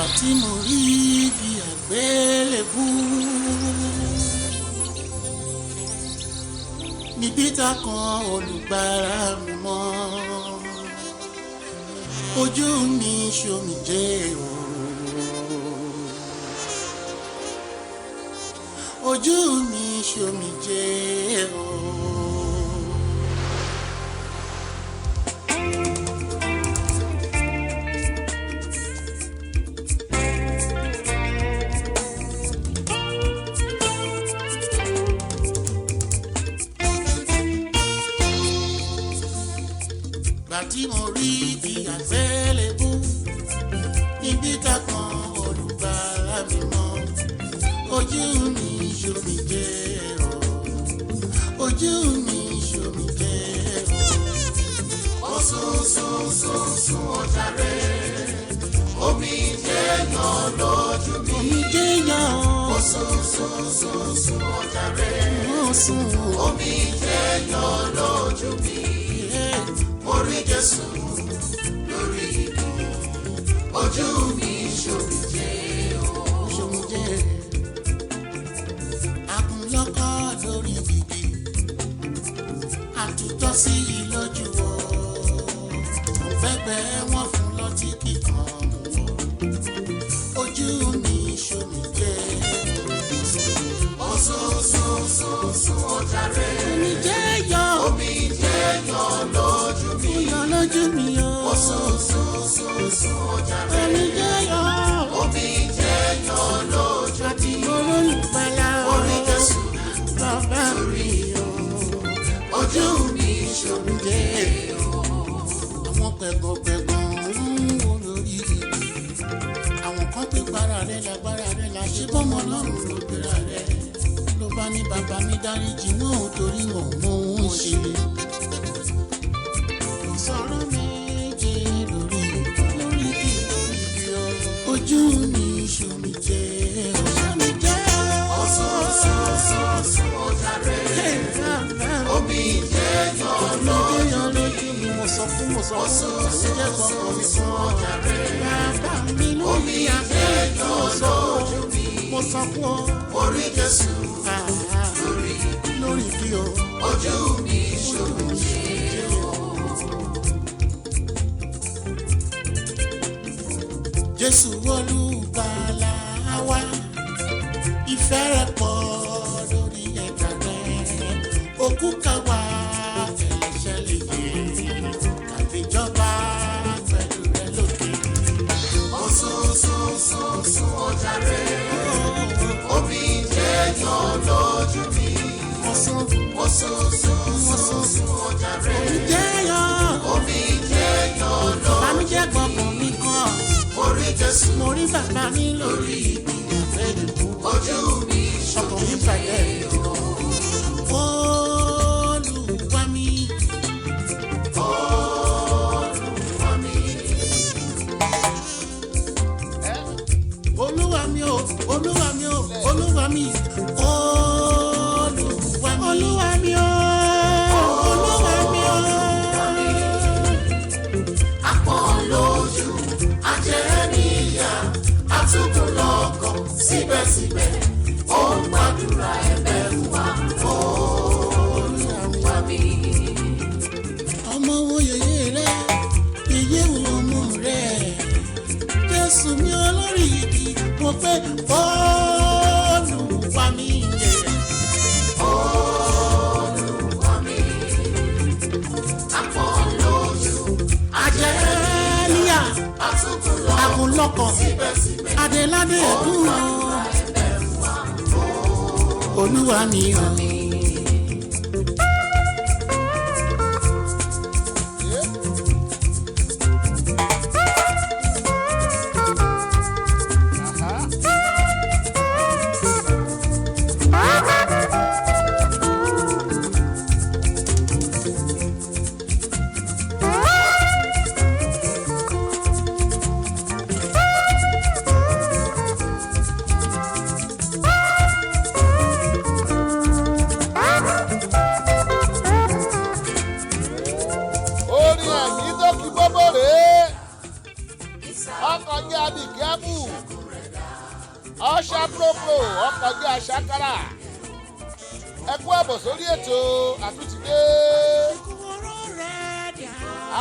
tí mo rí bí àgbélébú níbi tá kan olùgbàlà mi mọ́ ojú mi ṣomijé ojú mi ṣomijé tí mo rí bí àgbélébú níbi tá kan olùgbàlà mi mọ́ ojú mi ṣomijé ojú mi ṣomijé ó sún ọ̀jàre omi jẹ́yàn lójú mi omi jẹ́yàn ó sún ọ̀jàre omi jẹ́yàn lójú mi. Orí Jésù lórí ibi ojú mi ṣomijé ṣomijé akunlọ́kọ́ lórí bìbí àtúntọ́ sí i lójú o fẹ́gbẹ́ wọn fún lọ́tí kíkan ojú mi ṣomijé ó sún ọ̀jàre omijé yọ lójú mi lójú mi o ó sún ọ̀jàre omijé yọ lójú àti olólùgbàlà orí Jésù bàbá mi o ojú mi ṣomijé àwọn pẹ̀gàn ń wò lórí àwọn kan pé para rẹ̀ lágbára rẹ̀ là ṣe bọ́mọ lọ́rùn ló gbéra rẹ̀ ló bá ní bàbá mi dáríjì wọn ò torí wọn mọ ohun ṣe sọ̀rọ̀ méje lórí ojú mi ṣomijé ó sún ọ̀jàre omi jẹ́yàn lójú mi mo sọ fún ó sún ọ̀jàre bàbá mi lórí jẹ́yàn lójú mi mo sọ fún ọ orí Jésù lórí bí o ojú mi ṣomijé. Jésù olùgbàlà wa ìfẹ́ rẹ̀ pọ̀ lórí ẹ̀dá rẹ̀ òkú ká wá ẹ̀ṣẹ̀ lè yé àfijọba pẹ̀lú rẹ̀ lókè. ó sún ọ̀jàre omi jẹ́yàn lójú mi ó sún ọ̀jàre omi jẹ́yàn lójú mi gbọ̀ngàn mi kan orí Jésù mo rí bàbá mi lórí ìgbìyànjú ojú mi ṣọkàn mi bàjẹ́ Olúwa mi Olúwa mi o Olúwa mi o Olúwa mi Olúwa mi o Olúwa mi o apọ̀n lójú ajẹ́níyà àtúkùn lọ́kàn síbẹ̀síbẹ̀ ó ń gbàdúrà ẹ̀bẹ̀ wa Olúwa mi. ọmọ wo yèyé rẹ yèyé wo ọmọ rẹ Jésù mi olórí igi mo pé Olúwa mi yẹ. Olúwa mi apọ̀n lójú ajẹ́níyà àkùnlọ́kọ̀ adéládé ẹ̀dùn Olúwa mi o. ṣàpòpò ọkọjá ṣàkàrà ẹ kú àbọ̀ sórí ètò àtúntìdé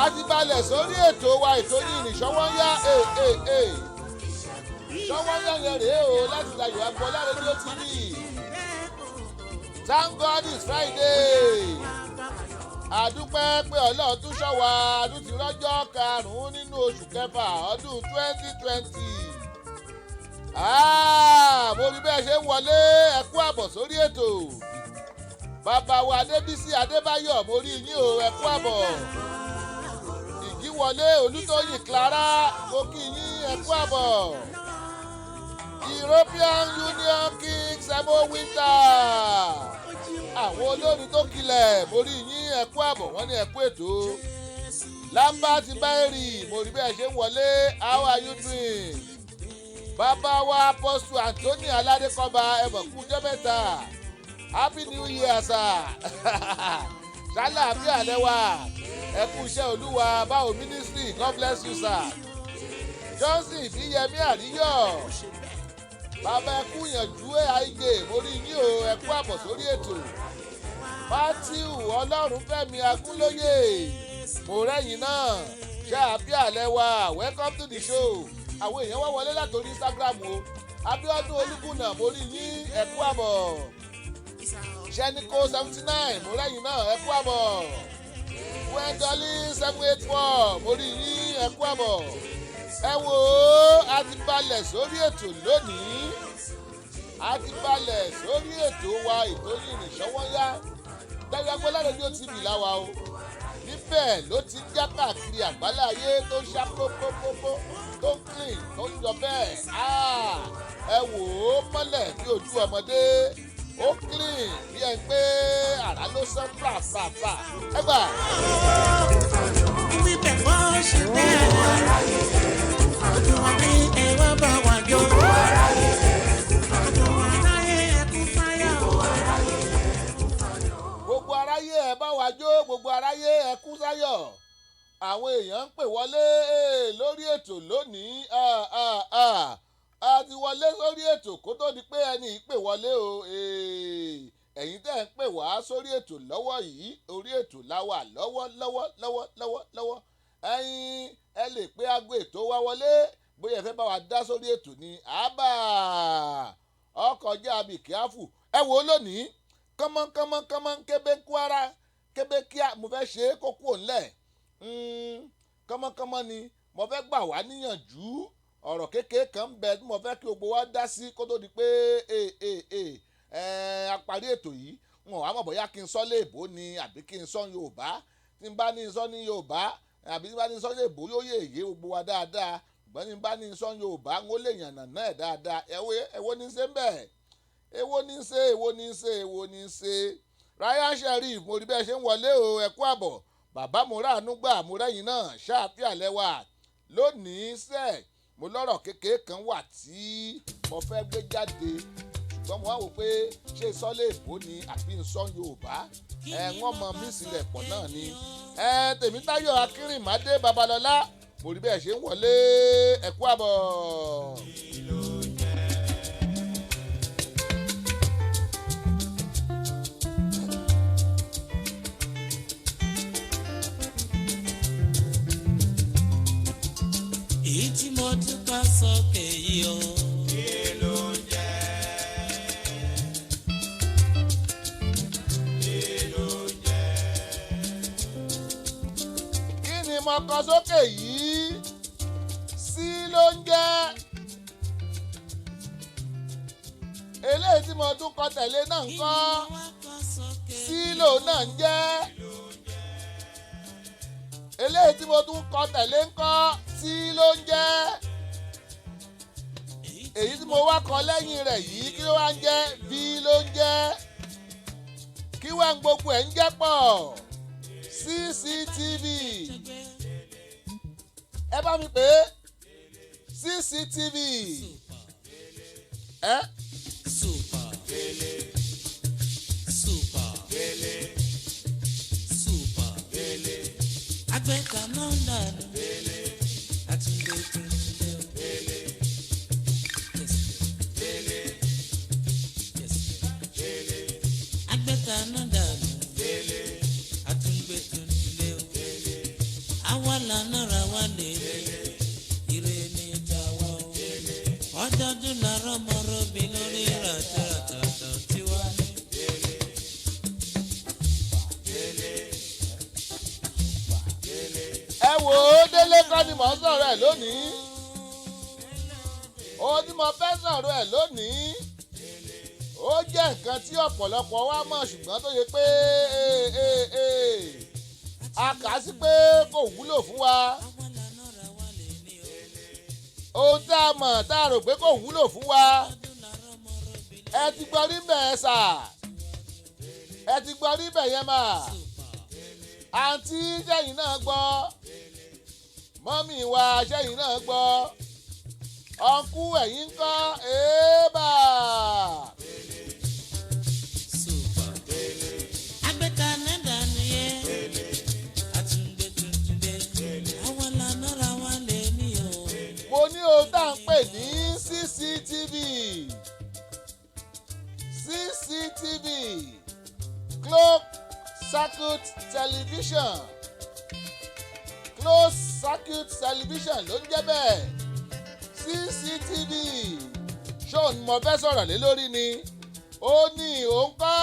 àti balẹ̀ sórí ètò wa ètò yìí ní Ṣọ́wọ́nyá Ṣọ́wọ́nyá yẹn rèé o láti Láyọ̀ Agboola rédíò TV. Thank God it's Friday. Àdúpẹ́ pé Ọlọ́run tún ṣọ́ wa ọdún ti rọ́jọ́ karùn-ún nínú oṣù kẹfà ọdún 2020. Mo rí bẹ́ẹ̀ ṣe ń wọlé ẹ kú àbọ̀ sórí ètò. Bàbá wa Adébísí Adébáyọ̀ mo rí yín o ẹ kú àbọ̀. Ìjíwọlé Olútóyìn Clara mo kí yín ẹ kú àbọ̀. European Union King Semo Winter. Àwọn olórin tó kilẹ̀ mo rí yín ẹ kú àbọ̀ wọ́n ní ẹ kú ètò. Lambert Baeri mo rí bẹ́ẹ̀ ṣe ń wọlé how are you doing? Bàbá wa Apostle Anthony Aládékọ́ba ẹ̀bọ̀kú jẹ́ mẹ́ta. Happy New Year sir. Ṣálá àbí àlẹ́ wa ẹ kú iṣẹ́ Olúwa báwo ministry God bless you sir. Johnson Ìbíyẹmí Àríyọ̀. Bàbá ẹ kú yànjú AIJ mo rí yín o ẹ kú àbọ̀ sórí ètò. Matthew Ọlọ́runfẹ́mi Agúnlóyè mo rẹ́yìn náà ṣe àbí àlẹ́ wa welcome to the show. Àwọn èèyàn wá wọlé látòrí Instagram o. Abíọ́dún Olúkúnà mo rí yín ẹ kú àbọ̀. Ṣẹ́níkó 79 mo rẹ́yìn náà ẹ kú àbọ̀. Wendoli 784 mo rí yín ẹ kú àbọ̀. Ẹ wò ó a ti balẹ̀ sórí ètò lónìí. A ti balẹ̀ sórí ètò wa ètò yìí ní Ṣọ́wọ́nyá. Láyọ̀ Agboola rédíò TV láwa o. Níbẹ̀ ló ti ń já káàkiri àgbáláyé tó ń ṣá pópópópó tó ń clean tó ń jọ bẹ́ẹ̀. Ẹ wò ó mọ́lẹ̀ bí ojú ọmọdé. Ó clean bí ẹ pé àrá ló sán pàpàpà. Ẹ gbà. Wípé kọ́ ṣe bẹ́ẹ̀. Ọdún ọdún ẹ̀rọ bá wà jọ. Ọdún aráyé ẹkún fáyà. Gbogbo aráyé ẹ bá wa jó gbogbo aráyé ẹ kú sáyọ̀. Àwọn èèyàn ń pè wọlé lórí ètò lónìí. A ti wọlé sórí ètò kó tó di pé ẹni ìpè wọlé o. Ẹ̀yin tẹ́ ń pè wá sórí ètò lọ́wọ́ yìí orí ètò la wà lọ́wọ́. Ẹ̀yin ẹ lè pé aago ètò wa wọlé bóyá ẹ fẹ́ bá wa dá sórí ètò ni. Ọkọjá abìkíáfù ẹ wò ó lónìí kánmọ́ kébé Kwara kébé kíá mo fẹ́ ṣe é kókó ńlẹ̀. Kánmọ́ ni mo fẹ́ gbà wá níyànjú ọ̀rọ̀ kékeré kan ń bẹ tí mo fẹ́ kí gbogbo wa dá sí kó tó di pé a parí ètò yìí wọn wá mọ̀ bóyá kí n sọ léèbó ni àbí kí n sọ Yorùbá tí n bá ní sọ ní Yorùbá àbí tí n bá ní sọ léèbó yóò yé gbogbo wa dáadáa ṣùgbọ́n tí n bá ní sọ Yorùbá ń ó lè yànnà náà dáadáa èwo ní ṣe ń bẹ̀ èwo ní ṣe Ryan Sheriff mo rí bẹ́ẹ̀ ṣe ń wọlé o ẹ kú àbọ̀ bàbá mo ráàánú gbà mo rẹ́yìn náà ṣáàfíà lẹ́wà lónìí sẹ́ẹ̀ mo lọ́rọ̀ kékeré kan wà tí mo fẹ́ gbé jáde ṣùgbọ́n mo wá wò pé ṣé sọ́lé èbó ni àbí nsọ́ Yorùbá wọ́n mọ mísìlẹ̀ pọ̀ náà ni. Tèmítáyọ̀ Akínrìnmádé Babalọ́lá mo rí bẹ́ẹ̀ ṣe ń wọlé ẹ kú àbọ̀. Tí mo dúpẹ́ sókè yìí o. Kí ló jẹ́? Kí ló jẹ́? Kí ni mo kọ sókè yìí? Sí ló ń jẹ́. Eléyìí tí mo tún kọ tẹ̀lé náà ń kọ́. Sí ló náà ń jẹ́. Eléyìí tí mo tún kọ tẹ̀lé ń kọ́. Sí ló ń jẹ́. Èyí tí mo wá kọ lẹ́yìn rẹ̀ yìí kí ló wá ń jẹ́ bí ló ń jẹ́. Kí wá ń gbogbo ẹ̀ ń jẹ́ pọ̀. CCTV. Ẹ bá mi pè é CCTV. Super Bele. Super Bele. Super Bele. Agbẹ́ka náà dànù. Bele. Àtúndé tó ń lé o. Bele. Bele. náírà wá lè ire ní tàwa o. ọdọọdún làárọ̀ mọ́rọ́ bí lórí ràtàtàtà tiwa ní. ẹ wò ó Délé kọ́ ni mò ń sọ̀rọ̀ ẹ̀ lónìí. Ohun tí mo fẹ́ sọ̀rọ̀ ẹ̀ lónìí ó jẹ́ nǹkan tí ọ̀pọ̀lọpọ̀ wa mọ̀ ṣùgbọ́n tó yẹ pé a kà á sí pé kò wúlò fún wa. Ohun tá a mọ̀ tá a rò pé kò wúlò fún wa. Ẹ ti gbọ́ rí bẹ́ẹ̀ sà. Ẹ ti gbọ́ rí bẹ́ẹ̀ yẹn mà. Àǹtí sẹ́yìn náà gbọ́. Mọ́mì wa sẹ́yìn náà gbọ́. Ọ̀nkú ẹ̀yin ń kọ́ èébà. agbẹ́ta náírà nìyẹn àtúndé tuntun dé àwọn lànàrà wá lè ní o. Mo ní ohun tá à ń pè ní CCTV. CCTV closed circuit television. Closed circuit television ló ń jẹ́ bẹ́ẹ̀. CCTV ṣó ni mo fẹ́ sọ̀rọ̀ lé lórí ni ó ní òun kọ́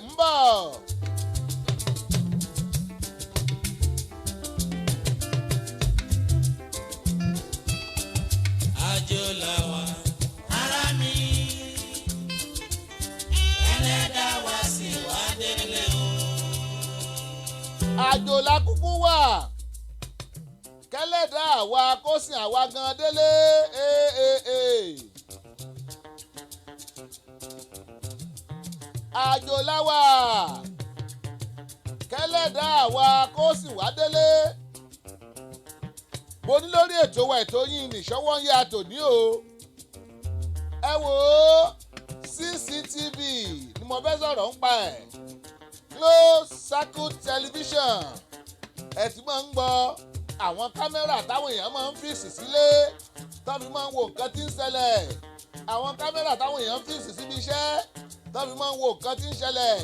ń bọ̀. àjò làwà ará mi ẹlẹ́dàá wá sí wá délé o. Àjò la kúkú wà kẹ́lẹ́dà àwa kó sìn àwa gan délé. Àjò la wà kẹ́lẹ́dà àwa kó sìn wá délé. Mo ní lórí ètò wa ètò yín nìṣọ́wọ́ ń yá tòní o. Ẹ wò ó CCTV ni mo fẹ́ sọ̀rọ̀ ń pa ẹ̀. Closed circuit television. Ẹ ti máa ń gbọ́ àwọn kámẹ́rà táwọn èèyàn máa ń fíìsì sílé tọ́fi máa ń wo nǹkan tí ń ṣẹlẹ̀. Àwọn kámẹ́rà táwọn èèyàn ń fíìsì síbi iṣẹ́ tọ́fi máa ń wo nǹkan tí ń ṣẹlẹ̀.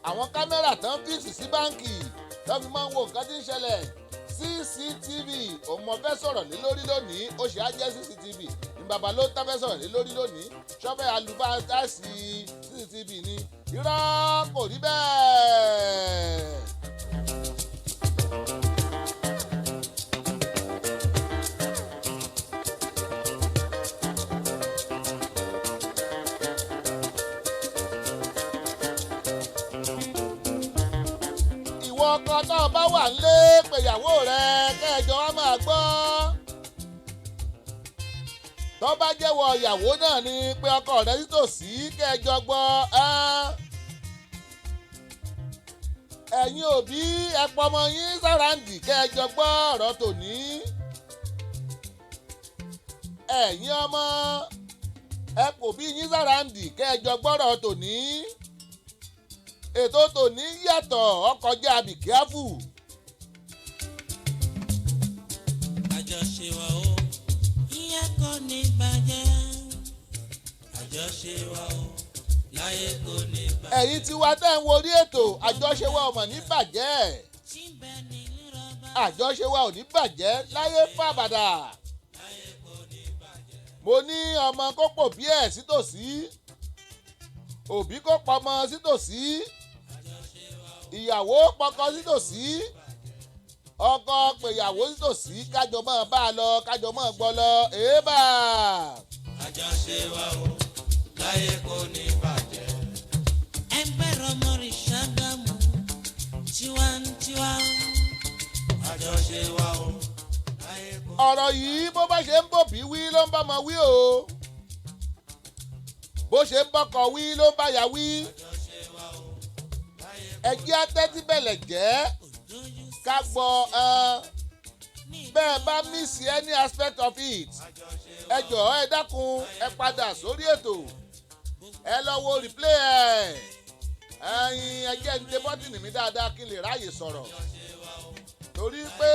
Àwọn kámẹ́rà tán fíìsì sí báǹkì tọ́fi máa ń wo nǹkan tí ń ṣẹlẹ̀. CCTV òun mo fẹ́ sọ̀rọ̀ lé lórí lónìí. Ó ṣe á jẹ́ CCTV ní bàbá ló tá fẹ́ sọ̀rọ̀ lé lórí lónìí. Ṣọ́fẹ́ alùbáṣí CCTV ni irọ́ kò rí bẹ́ẹ̀. Ọkọ tó bá wà nílé pèyàwó rẹ kẹjọ wá máa gbọ́. Tó bá jẹ́wọ́ ìyàwó náà ni pé ọkọ rẹ nítòsí kẹjọ gbọ́. Ẹ̀yin òbí ẹ pọmọ yín sàràǹdì kẹjọ gbọ́ ọ̀rọ̀ tòní. Ẹ̀yin ọmọ ẹ kò bí yín sàràǹdì kẹjọ gbọ́rọ̀ tòní. Ètò tòní yàtọ̀ ọkọjá bìkíáfù. àjọṣe wa o ìyẹn kò ní bàjẹ́. àjọṣe wa o láyé kò ní bàjẹ́. Ẹ̀yin tí wá tẹ́ ń worí ètò àjọṣe wa ò mọ̀ ní bàjẹ́. Àjọṣe wa ò ní bàjẹ́ láyé fàbàdà. Mo ní ọmọ kó pò bí ẹ̀ sítòsí. Òbí kó pọmọ sítòsí. Ìyàwó pọkọ sítòsí. Ọkọ pèyàwó sítòsí kájọ máa bá a lọ kájọ máa gbọ́ lọ èébà. àjọṣe wa o láyé kò ní bàjẹ́. ẹgbẹ́ rọmọrì Ṣàgámù tiwantiwa. àjọṣe wa o láyé kò ní bàjẹ́. Ọ̀rọ̀ yìí bó bá ṣe ń bòbí wí ló ń bọ́mọ wí o. Bó ṣe ń bọ́kọ wí ló ń báyà wí. Ẹjẹ́ atẹ́tí bẹ̀lẹ̀ jẹ́ ká gbọ́ bẹ́ẹ̀ bá miss any aspect of it. Ẹ jọ̀ọ́ ẹ dákun ẹ padà sórí ètò. Ẹ lọ wo replay ẹ̀. Ẹ̀yin ẹjẹ́ ń dé bọ́tìnì mi dáadáa kí n lè ráàyè sọ̀rọ̀. Torí pé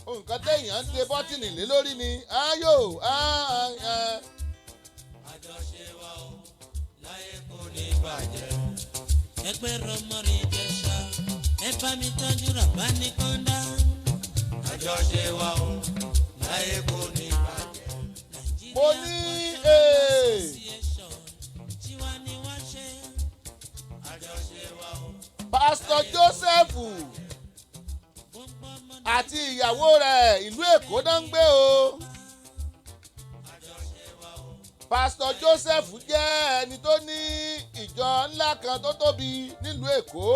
nǹkan téèyàn ń dé bọ́tìnì lé lórí ni. Ayò àjọṣe wa o láyé kò ní bàjẹ́. ẹgbẹ́ rọmọrì Ìjẹ̀ṣà ẹ bá mi tọ́jú ràbá ní kọ́ńdà. àjọṣe wa o láyé kò ní bàjẹ́. mo ní tiwa ni wọ́n ṣe. àjọṣe wa o. pásítọ̀ Joseph àti ìyàwó rẹ̀ ìlú Èkó náà ń gbé o. pásítọ̀ Joseph jẹ́ ẹni tó ní ìjọ ńlá kan tó tóbi nílùú Èkó.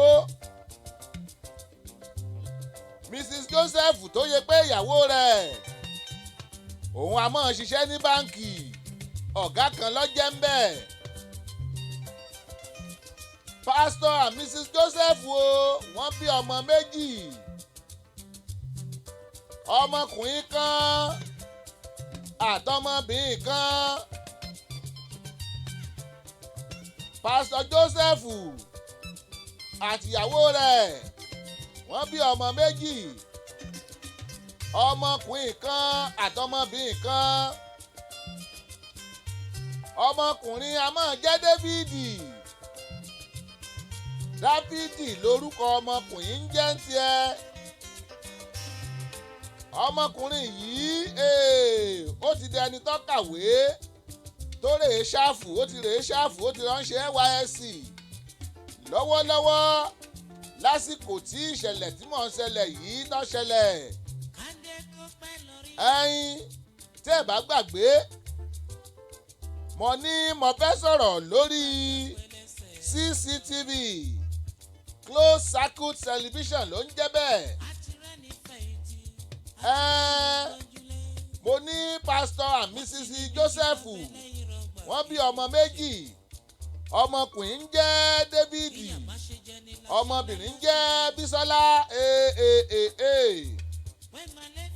Mrs. Joseph tó yẹ pé ìyàwó rẹ̀ òun á máa ṣiṣẹ́ ní báǹkì ọ̀gá kan ló jẹ́ ń bẹ̀. Pastor and Mrs. Joseph o wọ́n bí ọmọ méjì. Ọmọkùnrin kan àtọmọbìnrin kan. Pastor Joseph àtìyàwó rẹ̀ wọ́n bí ọmọ méjì. Ọmọkùnrin kan àtọmọbìnrin kan. Ọmọkùnrin a máa jẹ́ Dáfídì. Dáfídì lórúkọ ọmọkùnrin ń jẹ́ ń tiẹ̀. Ọmọkùnrin yìí ó ti di ẹni tó kàwé tó rèé ṣáàfù ó ti ránṣẹ́ NYSC lọ́wọ́lọ́wọ́ lásìkò tí ìṣẹ̀lẹ̀ tí mò ń ṣẹlẹ̀ yìí tó ṣẹlẹ̀. Tí ẹ bá gbàgbé mo ní mo fẹ́ sọ̀rọ̀ lórí CCTV closed circuit television ló ń jẹ́ bẹ́ẹ̀. Mo ní Pastor and Mrs. Joseph wọ́n bí ọmọ méjì. Ọmọkùnrin ń jẹ́ Dáfídì, ọmọbìnrin ń jẹ́ Bísọ́lá.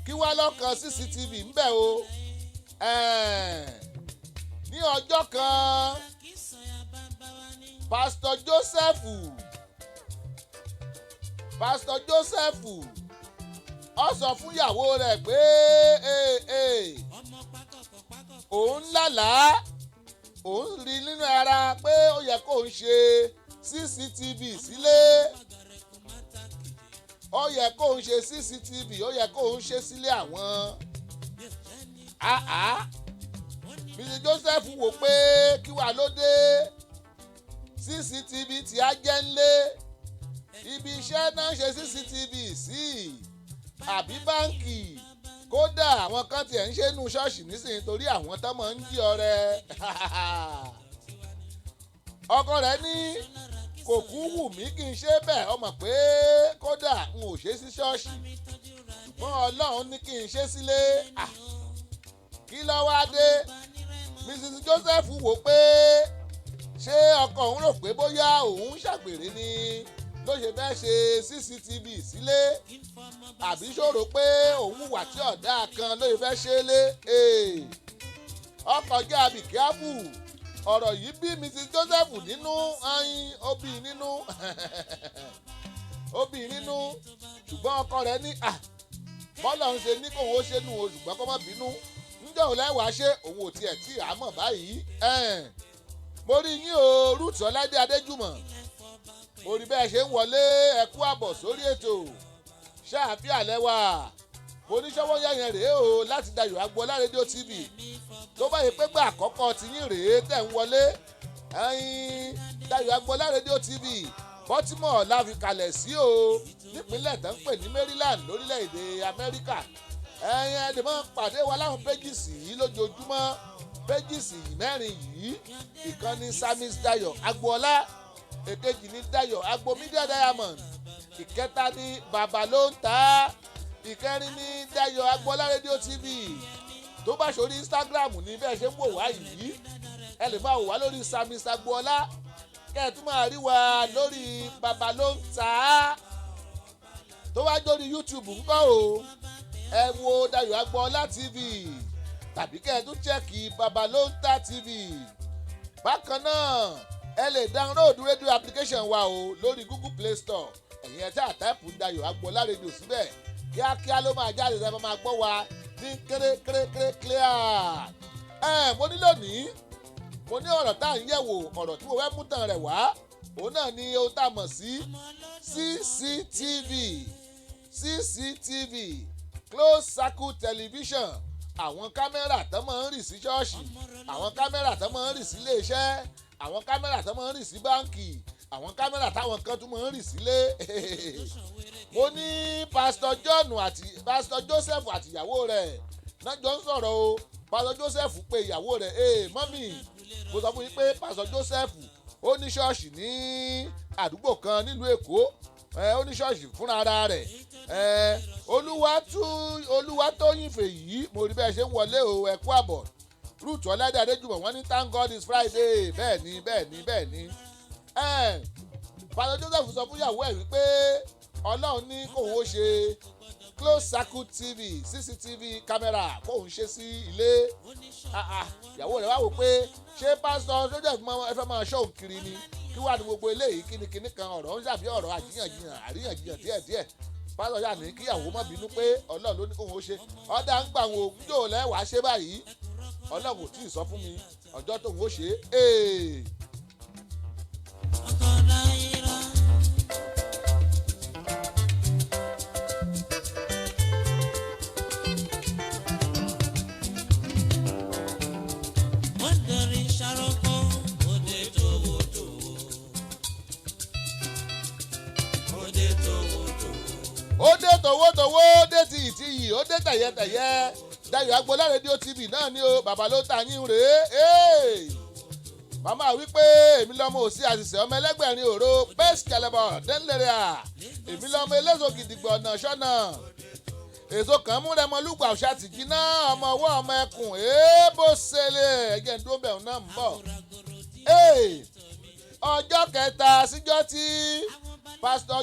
Kí wá lọ́kàn CCTV ń bẹ̀ o. Ní ọjọ́ kan Pastor Joseph ó sọ fún ìyàwó rẹ̀ pé òun lálàá òun rí nínú ara pé ó yẹ kó ń ṣe CCTV sílé. Ó yẹ kó ń ṣe CCTV ó yẹ kó ń ṣe sílé àwọn. Mrs. Joseph wò pé kí wà ló dé CCTV tí á jẹ́ ńlé. Ibi iṣẹ́ náà ṣe CCTV sí àbí báǹkì. Kódà àwọn kan tiẹ̀ ń ṣe nínú ṣọ́ọ̀ṣì nísìnyí torí àwọn tó máa ń jí ọrẹ. Ọkọ rẹ̀ ní kò kú wù mí kí n ṣe bẹ́ẹ̀ ọmọ pé kódà n ò ṣe sí ṣọ́ọ̀ṣì ṣùgbọ́n Ọlọ́run ní kí n ṣe sílé. Kí ló wá dé? Mrs. Joseph wò pé ṣé ọkọ òun rò pé bóyá òun ṣàgbèrè ni ló ṣe fẹ́ ṣe CCTV sílé àbí ṣòro pé òun hùwà tí ọ̀dà kan ló ṣe fẹ́ ṣe lé. Ọkọ̀ jẹ́ àbíkíábù. Ọ̀rọ̀ yìí bí Mrs. Joseph nínú ó bí nínú ṣùgbọ́n ọkọ rẹ̀ ní bọ́lá ń ṣe ní kóun ó ṣe nù o ṣùgbọ́n kó má bínú níjọ́ òun lẹ́wàá ṣe òun ò tiẹ̀ tí àmọ̀ báyìí. Mo rí yín o Ruth Ọláìdé Adéjùmọ̀ mo rí bẹ́ẹ̀ ṣe ń wọlé ẹ kú àbọ̀ sórí ètò ṣáàfíà lẹ́wà oníṣòwò yẹn rèé o láti Dayọ̀ Agboola rédíò TV tó bá yẹ pé gbà àkọ́kọ́ tiyín rèé tẹ̀ ń wọlé Dayọ̀ Agboola rédíò TV Baltimore la fi kalẹ̀ sí o nípínlẹ̀ tó ń pè ní Maryland lórílẹ̀‐èdè Amẹ́ríkà. Ẹ̀dẹ̀ máa ń pàdé wa láwọn péjìsì yìí lójoojúmọ́. Péjìsì mẹ́rin yìí ìkan ní Samis Dayọ̀ Agboola, èkejì ní Dayọ̀ Agbo Media Diamond, ìkẹta ní Bàbá ló ń ta, ìkẹrin ní Dayọ̀ Agboola rédíò TV. Tó bá ṣorí Instagram ní bẹ́ẹ̀ ṣe ń wò wá yìí ẹ lè máa wò wá lórí Samis Agboola kẹ́ ẹ̀ tún máa rí wa lórí Bàbá ló ń ta. Tó wá jórí YouTube ńkọ́ o ẹ wo Dayọ̀ Agboola TV tàbí kẹ́ ẹ tún chẹ́ẹ̀kì Bàbá ló ń ta TV. Bákan náà ẹ lè download radio application wa o lórí Google Play Store. Ẹ̀yin ẹ̀ tí àtẹ́pù Dayọ̀ Agboola rédíò síbẹ̀ kíákíá ló máa jáde ẹ máa gbọ́ wa ní kéré clear. Mo ní lónìí mo ní ọ̀rọ̀ tá à ń yẹ̀wò ọ̀rọ̀ tí mo fẹ́ mú tàn rẹ̀ wá òun náà ni ohun tá a mọ̀ sí CCTV close circle television àwọn kámẹ́rà tó máa ń rì sí ṣọ́ọ̀ṣì àwọn kámẹ́rà tó máa ń rì sí iléeṣẹ́ àwọn kámẹ́rà tó máa ń rì sí báǹkì àwọn kámẹ́rà táwọn kan tún máa ń rì sílé. Mo ní pásítọ̀ John àti pásítọ̀ Joseph àti ìyàwó rẹ̀ náà jọ ń sọ̀rọ̀ o. Pásítọ̀ Joseph pe ìyàwó rẹ̀ mọ́mì mo sọ fún yín pé pásítọ̀ Joseph ó ní ṣọ́ọ̀ṣì ní àdúgbò kan nílùú Èkó ó ní ṣọ́ọ̀ṣì fúnra ara rẹ̀ Olúwatóyìn Fèyí mo rí bẹ́ẹ̀ ṣe ń wọlé o ẹ kú àbọ̀ Ruth Ọládé Adéjùmọ̀ wọ́n ní thank God it's Friday bẹ́ẹ̀ ni pásítọ̀ Joseph sọ fún ìyàwó ẹ̀ wípé Ọlọ́run ní kóun ó ṣe close circle TV CCTV camera kóun ṣe sí ilé ìyàwó rẹ̀ wá wò pé ṣé pásítọ̀ Joseph ẹ fẹ́ máa ṣọ́ òun kiri ni kí wàá ní gbogbo eléyìí kíni kan ọ̀rọ̀ ń ṣàbí ọ̀rọ̀ àríyànjiyàn díẹ̀díẹ̀ pásítọ̀ yà ní kíyàwó má bínú pé Ọlọ́run ló ní kóun ó ṣe ọ̀dà ń gbà wọn òun yóò lẹ́wàá ṣe báyìí Ọlọ́run kò tí ì sọ fún mi ọjọ́ tóun ó ṣe é. Ó dé tòwótòwó ó dé tìyì ó dé tẹ̀yẹtẹ̀yẹ Dayọ̀ Agboola rédíò TV náà ni o bàbá ló ta yín rèé. Màmá wípé èmi lọ́mọ òsì àṣìṣe ọmọ ẹlẹ́gbẹ̀rin òro bẹ́ẹ̀sì kẹlẹ́bọ̀ dẹ́nlẹ̀rẹ̀ à èmi lọ́mọ eléso gidigbọ̀ ọ̀nà ṣọ́nà èso kan mú rẹmọ lùgbà ọ̀ṣà tìjì náà ọmọ ọwọ́ ọmọ ẹkùn bó ṣẹlẹ̀ ẹ̀jẹ̀ ń dúró bẹ̀rù náà ń bọ̀. Ọjọ́ kẹta síjọ́ tí pásítọ̀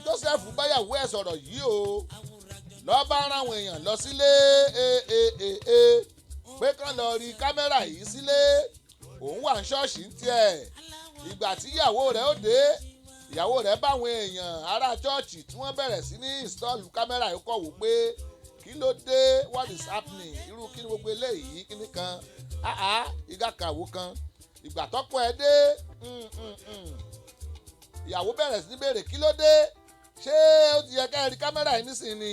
Joseph báyàwó ẹ̀ sọ̀rọ̀ yìí o lọ́ọ́ bá ráwọn èèyàn lọ sílé pé kán lọ rí kámẹ́rà yìí sílé òun wà ní ṣọ́ọ̀ṣì ń tiẹ̀ ìgbà tí ìyàwó rẹ̀ ó dé ìyàwó rẹ̀ báwọn èèyàn ará ṣọ́ọ̀ṣì tí wọ́n bẹ̀rẹ̀ sí ní install kámẹ́rà yìí kọ̀ wò pé kí ló dé what is happening irú kí ni gbogbo eléyìí kí ni kan ìgbà kàwó kan ìgbà tọ́pọ̀ ẹ dé ìyàwó bẹ̀rẹ̀ sí ní béèrè kí ló dé ṣé ó ti yẹ ká ẹ rí kámẹ́rà yìí nísìnyí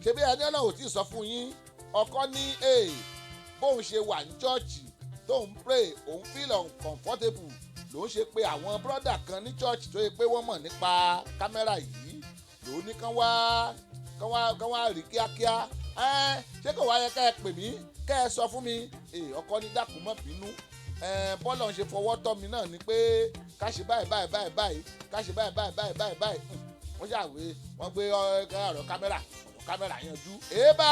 ṣé bí ẹni Ọlọ́run ò tí ì sọ fún yín ọkọ ní bóun ṣe wà ní chọ́ọ̀chì tóun pray òun feel uncomfortable lòun ṣe pé àwọn brọ́dà kan ní chọ́ọ̀chì tó yẹ pé wọ́n mọ̀ nípa kámẹ́rà yìí lòun ní kán wá rí kíákíá ṣé kò wá yẹ ká ẹ pè mí ká ẹ sọ fún mi ọkọ ní dákun má bínú bọ́lọ̀ ń ṣe fọwọ́ tọ́ mi náà ni pé ká ṣe báyìí ká ṣe báyìí wọ́n ṣàwé wọ́n gbé ọ̀rọ̀ kámẹ́rà yanjú ébà.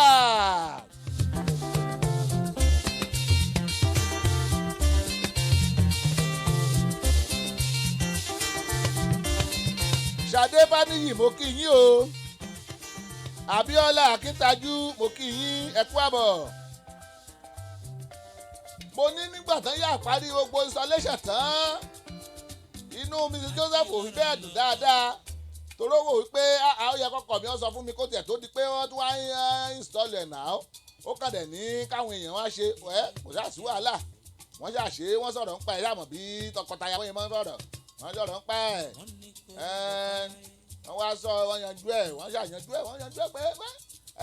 Ṣadé Fáníyì mo kí yín o Abíọ́lá Akíntajú mo kí yín ẹ kú àbọ̀. Mo ní nígbà tán yà parí gbogbo installation tán inú Mrs. Joseph ò fi bẹ́ẹ̀ dùn dáadáa torí ó wò wípé ó yẹ kọ́kọ́ mi ó sọ fún mi kó tiẹ̀ tó di pé wọ́n tún wá install ẹ̀ náà ó kàn dẹ̀ ní káwọn èèyàn wá ṣe kò ṣáà sí wàhálà wọ́n ṣáà ṣe wọ́n sọ̀rọ̀ ń pa ẹ̀ yàmọ̀ bí tọkọtaya wọ́n yẹn máa ń sọ̀rọ̀ wọ́n sọ̀rọ̀ ń pa ẹ̀ wọ́n wá sọ wọ́n yanjú ẹ̀ wọ́n ṣàyanjú ẹ̀ pé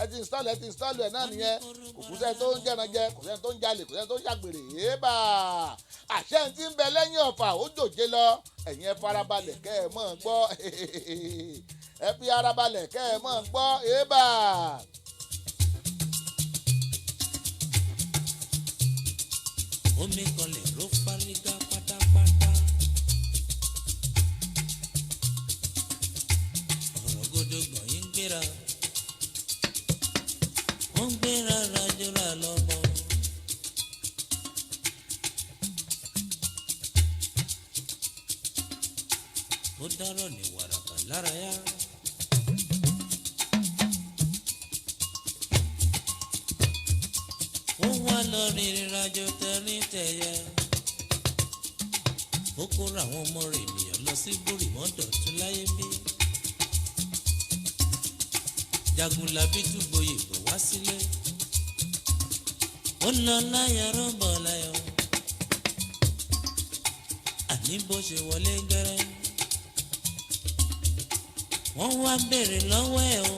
ẹ ti install ẹ̀ náà nìyẹn kò kú sẹ́ni tó ń jẹ́ran jẹ kò sẹ́ni tó ń jalè kò sẹ́ni tó ń ṣàgbèrè yéèbà àṣẹ ti ń bẹ lẹ́yìn ọ̀fà ó jòjé lọ ẹ̀yin ẹ farabalẹ̀ kẹ́ ẹ mọ̀ gbọ́ ẹ fi arabalẹ̀ kẹ́ ẹ mọ̀ gbọ́ yéèbà. omi kanlẹ̀ ló fárígá pátápátá ọ̀rọ̀ gòdògbọ̀n yín gbéra wọ́n gbéra rajora lọ́mọ. ó dárọ̀ ní wàràkà lárayá. ó wá lọ rìnrìn àjò tẹ̀rín tẹ̀yẹ. ó kóra àwọn ọmọ rẹ̀ ènìyàn lọ sí bòrìmọ́dọ̀ tún láyé bí. Jagunlabi túgboyè bọ̀ wá sílé. ó lọ láyọ̀rọ̀ bọ̀ láyọ̀. àní bó ṣe wọlé gẹ́rẹ́. wọ́n wá béèrè lọ́wọ́ ẹ̀ o.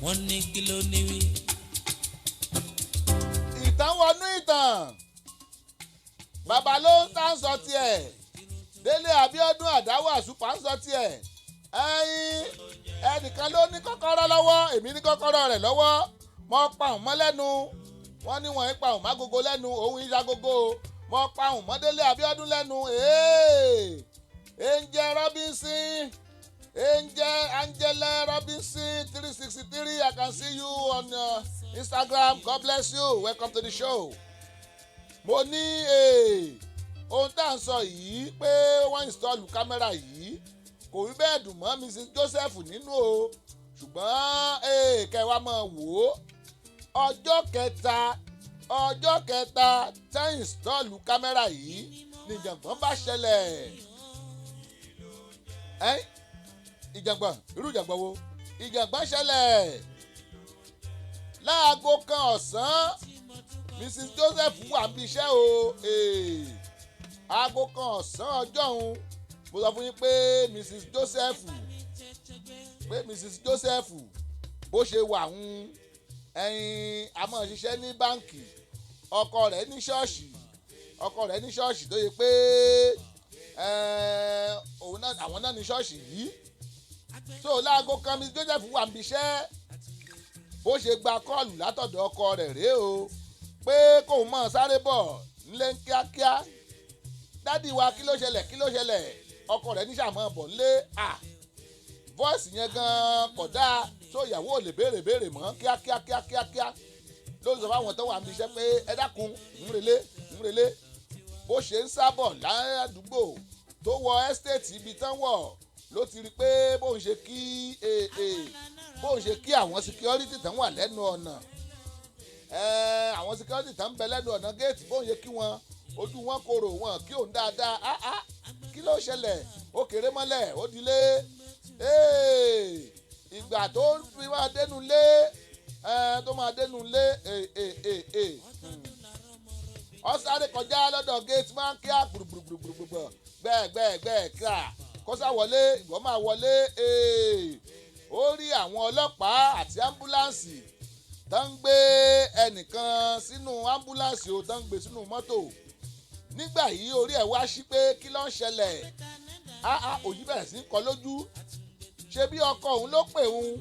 wọ́n ní kí ló ní wí. ìtàn wọnú ìtàn bàbá ló ń tà ń sọ tiẹ̀ Délé Abíọ́dún Àdáwò Àṣùpá ń sọ tiẹ̀ ẹnìkan ló ní kọ́kọ́rọ́ lọ́wọ́ èmi ní kọ́kọ́rọ́ rẹ̀ lọ́wọ́ mọ́ pa òun mọ́ lẹ́nu wọ́n ní wọ́n ń pa òun mágogo lẹ́nu òun ìṣàgógó mọ́ pa òun mọ́ Délé Abíọ́dún lẹ́nu Angel Robinson Angela Robinson 363 I can see you on Instagram. God bless you. Welcome to the show. Mo ní ohun tá à ń sọ yìí pé wọ́n install kámẹ́rà yìí kò rí bẹ́ẹ̀ dùn mọ́ Mrs. Joseph nínú o ṣùgbọ́n kẹwàá máa wò ó ọjọ́ kẹta tá install kámẹ́rà yìí ni ìjàngbọ̀n bá ṣẹlẹ̀ ìjàngbọ̀n irú ìjàngbọ̀n wo ìjàngbọ̀n ṣẹlẹ̀ láago kan ọ̀sán Mrs. Joseph wà níbi iṣẹ́ o aago kan ọ̀sán ọjọ́ òun mo sọ fún yín pé Mrs. Joseph bó ṣe wà ń a máa ṣiṣẹ́ ní báǹkì ọkọ rẹ̀ ní ṣọ́ọ̀ṣì tó yẹ pé àwọn náà ní ṣọ́ọ̀ṣì yìí so láago kan Mrs. Joseph wà níbi iṣẹ́ bó ṣe gba kọ́ọ̀lù látọ̀dọ̀ ọkọ rẹ̀ rèé o pé kóun máa sáré bọ̀ nílé kíákíá dádì wa kí ló ṣẹlẹ̀ ọkọ rẹ̀ ní sàmọ́ bọ̀ nílé voice yẹn gan kò dáa tó ìyàwó ò lè béèrè mọ́ kíákíá ló ń sọ fáwọn tó wà níbi iṣẹ́ pé ẹ dákun ń relé bó ṣe ń sábọ̀ ládùúgbò tó wọ estate ibi tán wọ̀ ló ti rí pé bóun ṣe kí àwọn security tán wà lẹ́nu ọ̀nà àwọn security tán ń bẹ lẹ́nu ọ̀nà géètì bóun ṣe kí wọn ojú wọn korò wọn kí òun dáadáa kí ló ṣẹlẹ̀ ó kéré mọ́lẹ̀ ó dilé ìgbà tó fi máa dénú lé ó sáré kọjá lọ́dọ̀ géètì máa ń kíá gbùrùgbùrùgbùrùgbùrù gbẹ́ẹ̀ kíá kọ́sá wọlé ìwọ́n máa wọlé ó rí àwọn ọlọ́pàá àti ámbúláǹsì tó ń gbé ẹnìkan sínú ámbúláǹsì ó tó ń gbé sínú mọ́tò nígbà yìí orí ẹ̀ wá sí pé kí ló ń ṣẹlẹ̀ òyì bẹ̀rẹ̀ sí í kọ lójú ṣé bí ọkọ òun ló pè òun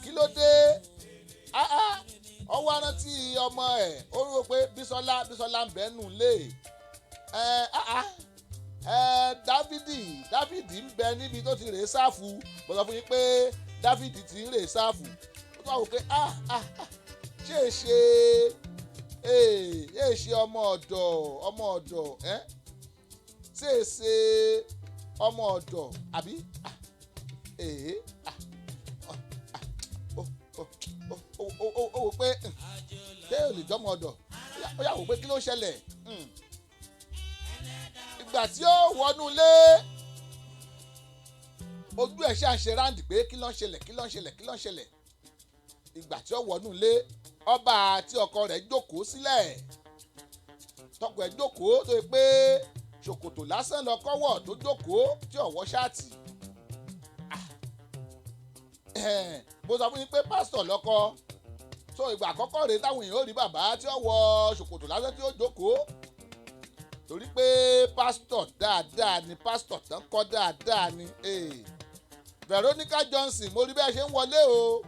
kí ló dé ọwọ́ arántí ọmọ ẹ̀ ó rò pé Bísọ́lá ń bẹ́nu lé Dáfídì ń bẹ níbi tó ti rèé sáàfù mo sọ fún yín pé Dáfídì ti ń rèé sáàfù ó tún wà wò pé ṣe ọmọ ọ̀dọ̀ ṣe ọmọ ọ̀dọ̀ àbí ó wò pé ṣé ò lè jọmọ ọ̀dọ̀ ó yà wò pé kí ló ṣẹlẹ̀ ìgbà tí ó wọnú ilé ojú ẹ̀ ṣáà ṣe ráǹdì pé kí ló ń ṣẹlẹ̀ ìgbà tí ó wọnú ilé ọba àti ọkọ rẹ̀ jókòó sílẹ̀ tọkọ ẹ̀ jókòó tó yẹ pé ṣòkòtò lásán lọkọ wọ̀ tó jókòó tí ó wọ ṣáàtì mo sọ fún yín pé pásítọ̀ lọ́kọ so ìgbà àkọ́kọ́ rèé táwọn èèyàn ò rí bàbá tí ó wọ ṣòkòtò lásán tí ó jókòó torí pé pásítọ̀ dáadáa ni pásítọ̀ tán kọ́ dáadáa ni Veronica Johnson mo rí bẹ́ẹ̀ ṣe ń wọlé o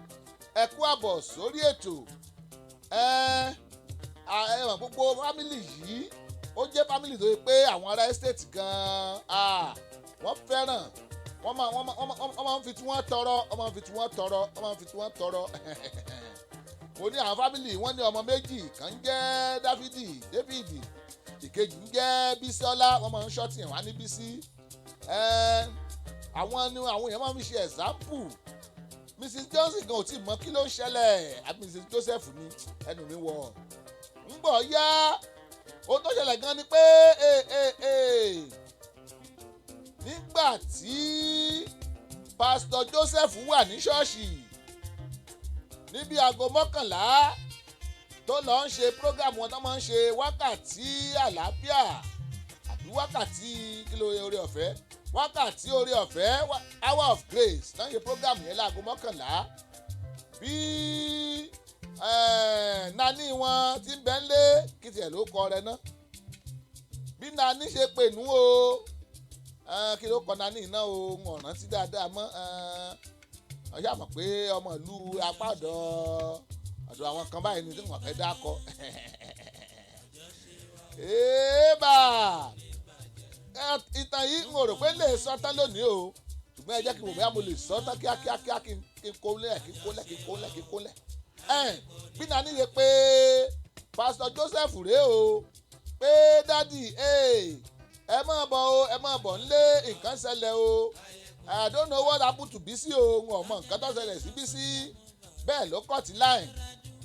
ẹ kú àbọ̀ sórí ètò ẹ̀wọ̀n gbogbo fámìlì yìí ó jẹ́ fámìlì tó yẹ pé àwọn ará estate gan-an wọ́n fẹ́ràn wọ́n máa ń fi tí wọ́n tọrọ mo ní àwọn fámìlì wọ́n ní ọmọ méjì kan ń jẹ́ David ìkejì ń jẹ́ Bísọ́lá wọ́n máa ń ṣọ́ọ̀tì ẹ̀ wá ní Bísí àwọn èèyàn máa ń fi ṣe example Mrs. Johnson gan ò tí ì mọ kí ló ń ṣẹlẹ̀ àbí Mrs. Joseph ní ẹnu mi wọ̀ ń bọ̀ yá ohun tó ṣẹlẹ̀ gan ni pé nígbà tí Pastor Joseph wà ní ṣọ́ọ̀ṣì níbi aago 11 tó lọ ń ṣe program wọn tó máa ń ṣe wákàtí àlàáfíà àbí wákàtí kí kí ló oore ọ̀fẹ́ wákàtí oore ọ̀fẹ́ hour of grace náà ṣe program yẹn láago 11 bí nani wọn ti ń bẹ́ ń lé kí tiẹ̀ ló kọ rẹ náà bí nani ṣe pè nú o kí ló kọ nani náà o wọn rántí dáadáa mọ́ ọ̀yá mọ̀ pé ọmọ ìlú apá ọ̀dọ̀ àwọn kan báyìí ni tí wọ́n fẹ́ dákọ. Èèbà ìtàn yìí n ò rò pé lè sọ tán lónìí o ṣùgbọ́n ẹ jẹ́ kí n wò bóyá mo lè sọ tán kíákíá kí n kólẹ̀. Bí nani yẹ pé Pastor Joseph rèé o pé dádì ẹ má bọ̀ nílé nǹkan ṣẹlẹ̀ o I don't know what happened to Bísí o n ò mọ nǹkan tó ṣẹlẹ̀ sí Bísí bẹ́ẹ̀ ló kọ̀ tí láì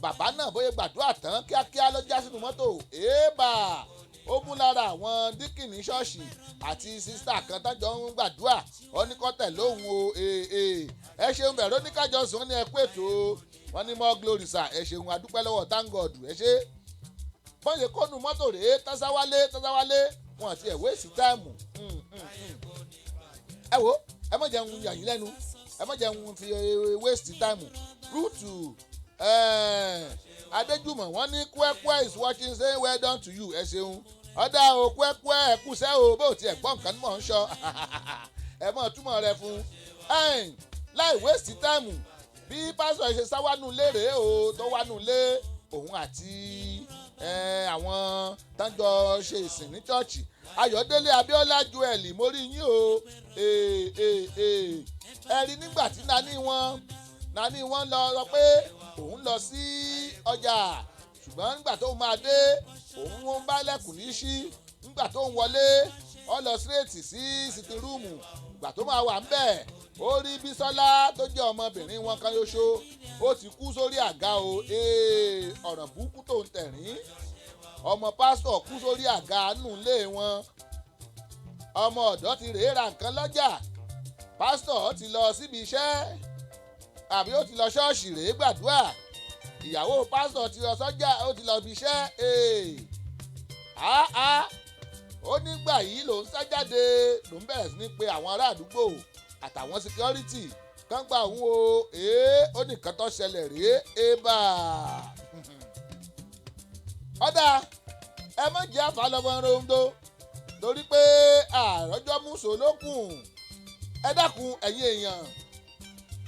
bàbá náà bóyá gbàdúrà tán kíákíá ló já sínú mọ́tò èèbà ó mú lára àwọn díkìnì ṣọ́ọ̀ṣì àti sísítà kan tájọ ń gbàdúrà oníkọ́tẹ̀ lóhùn o ẹ ṣeun Veronica Johnson ní ẹ pé ètò wọn ní more glory sir ẹ ṣeun adúpẹ́ lọ́wọ́ thank God ẹ ṣe bọ́n ṣe kónú mọ́tò rèé tọ́sáwálé wọn àti ẹ̀ wéèsì táìmù ẹ wo ẹ má jẹun yàyín lẹ́nu ẹ má jẹun fi waste time rúùtù Adéjùmọ̀ wọ́n ní kwẹ́kwẹ́ is watching say well done to you ẹ ṣeun ọ̀dà o kwẹ́kwẹ́ ẹ̀kúṣẹ́ o bó tiẹ̀ gbọ́ nǹkan mọ̀ ń sọ ẹ mọ̀ túmọ̀ rẹ fún láì waste time bí pásítọ̀ ṣe sáwánú lérè o tó wánú lé òun àti àwọn tánjọ ṣe ìsìn ní chọ́ọ̀chì Ayọ̀délé Abíọ́lá Joel mo rí yín o ẹ rí nígbà tí nani wọn lọ pé òun lọ sí ọjà ṣùgbọ́n nígbà tó máa dé òun ń bá lẹ́kùn ní sí nígbà tó ń wọlé ó lọ síréètì sí sitting room ìgbà tó máa wà ń bẹ̀ ó rí Bísọ́lá tó jẹ́ ọmọbìnrin wọn kan ṣoṣo ó ti kú sórí àga o ọ̀ràn burúkú tó ń tẹ̀rín ọmọ pásítọ̀ kú sórí àga nù lé wọn ọmọ ọ̀dọ́ ti rèé ra nǹkan lọ́jà pásítọ̀ ti lọ síbi iṣẹ́ àbí ó ti lọ ṣọ́ọ̀ṣì rèé gbàdúrà ìyàwó pásítọ̀ ti lọ sọ́jà ó ti lọ bí iṣẹ́ ó nígbà yìí ló ń sá jáde ló ń bẹ̀rẹ̀ sí ní pe àwọn ará àdúgbò àtàwọn security kán gbà òun o ó nìkan tó ṣẹlẹ̀ rèé ébà ọ̀dà ẹ má jẹ́ àfàlọ́mọ rondo torí pé àròjọ́ mùsùn lókùn ẹ dákun ẹ̀yin èèyàn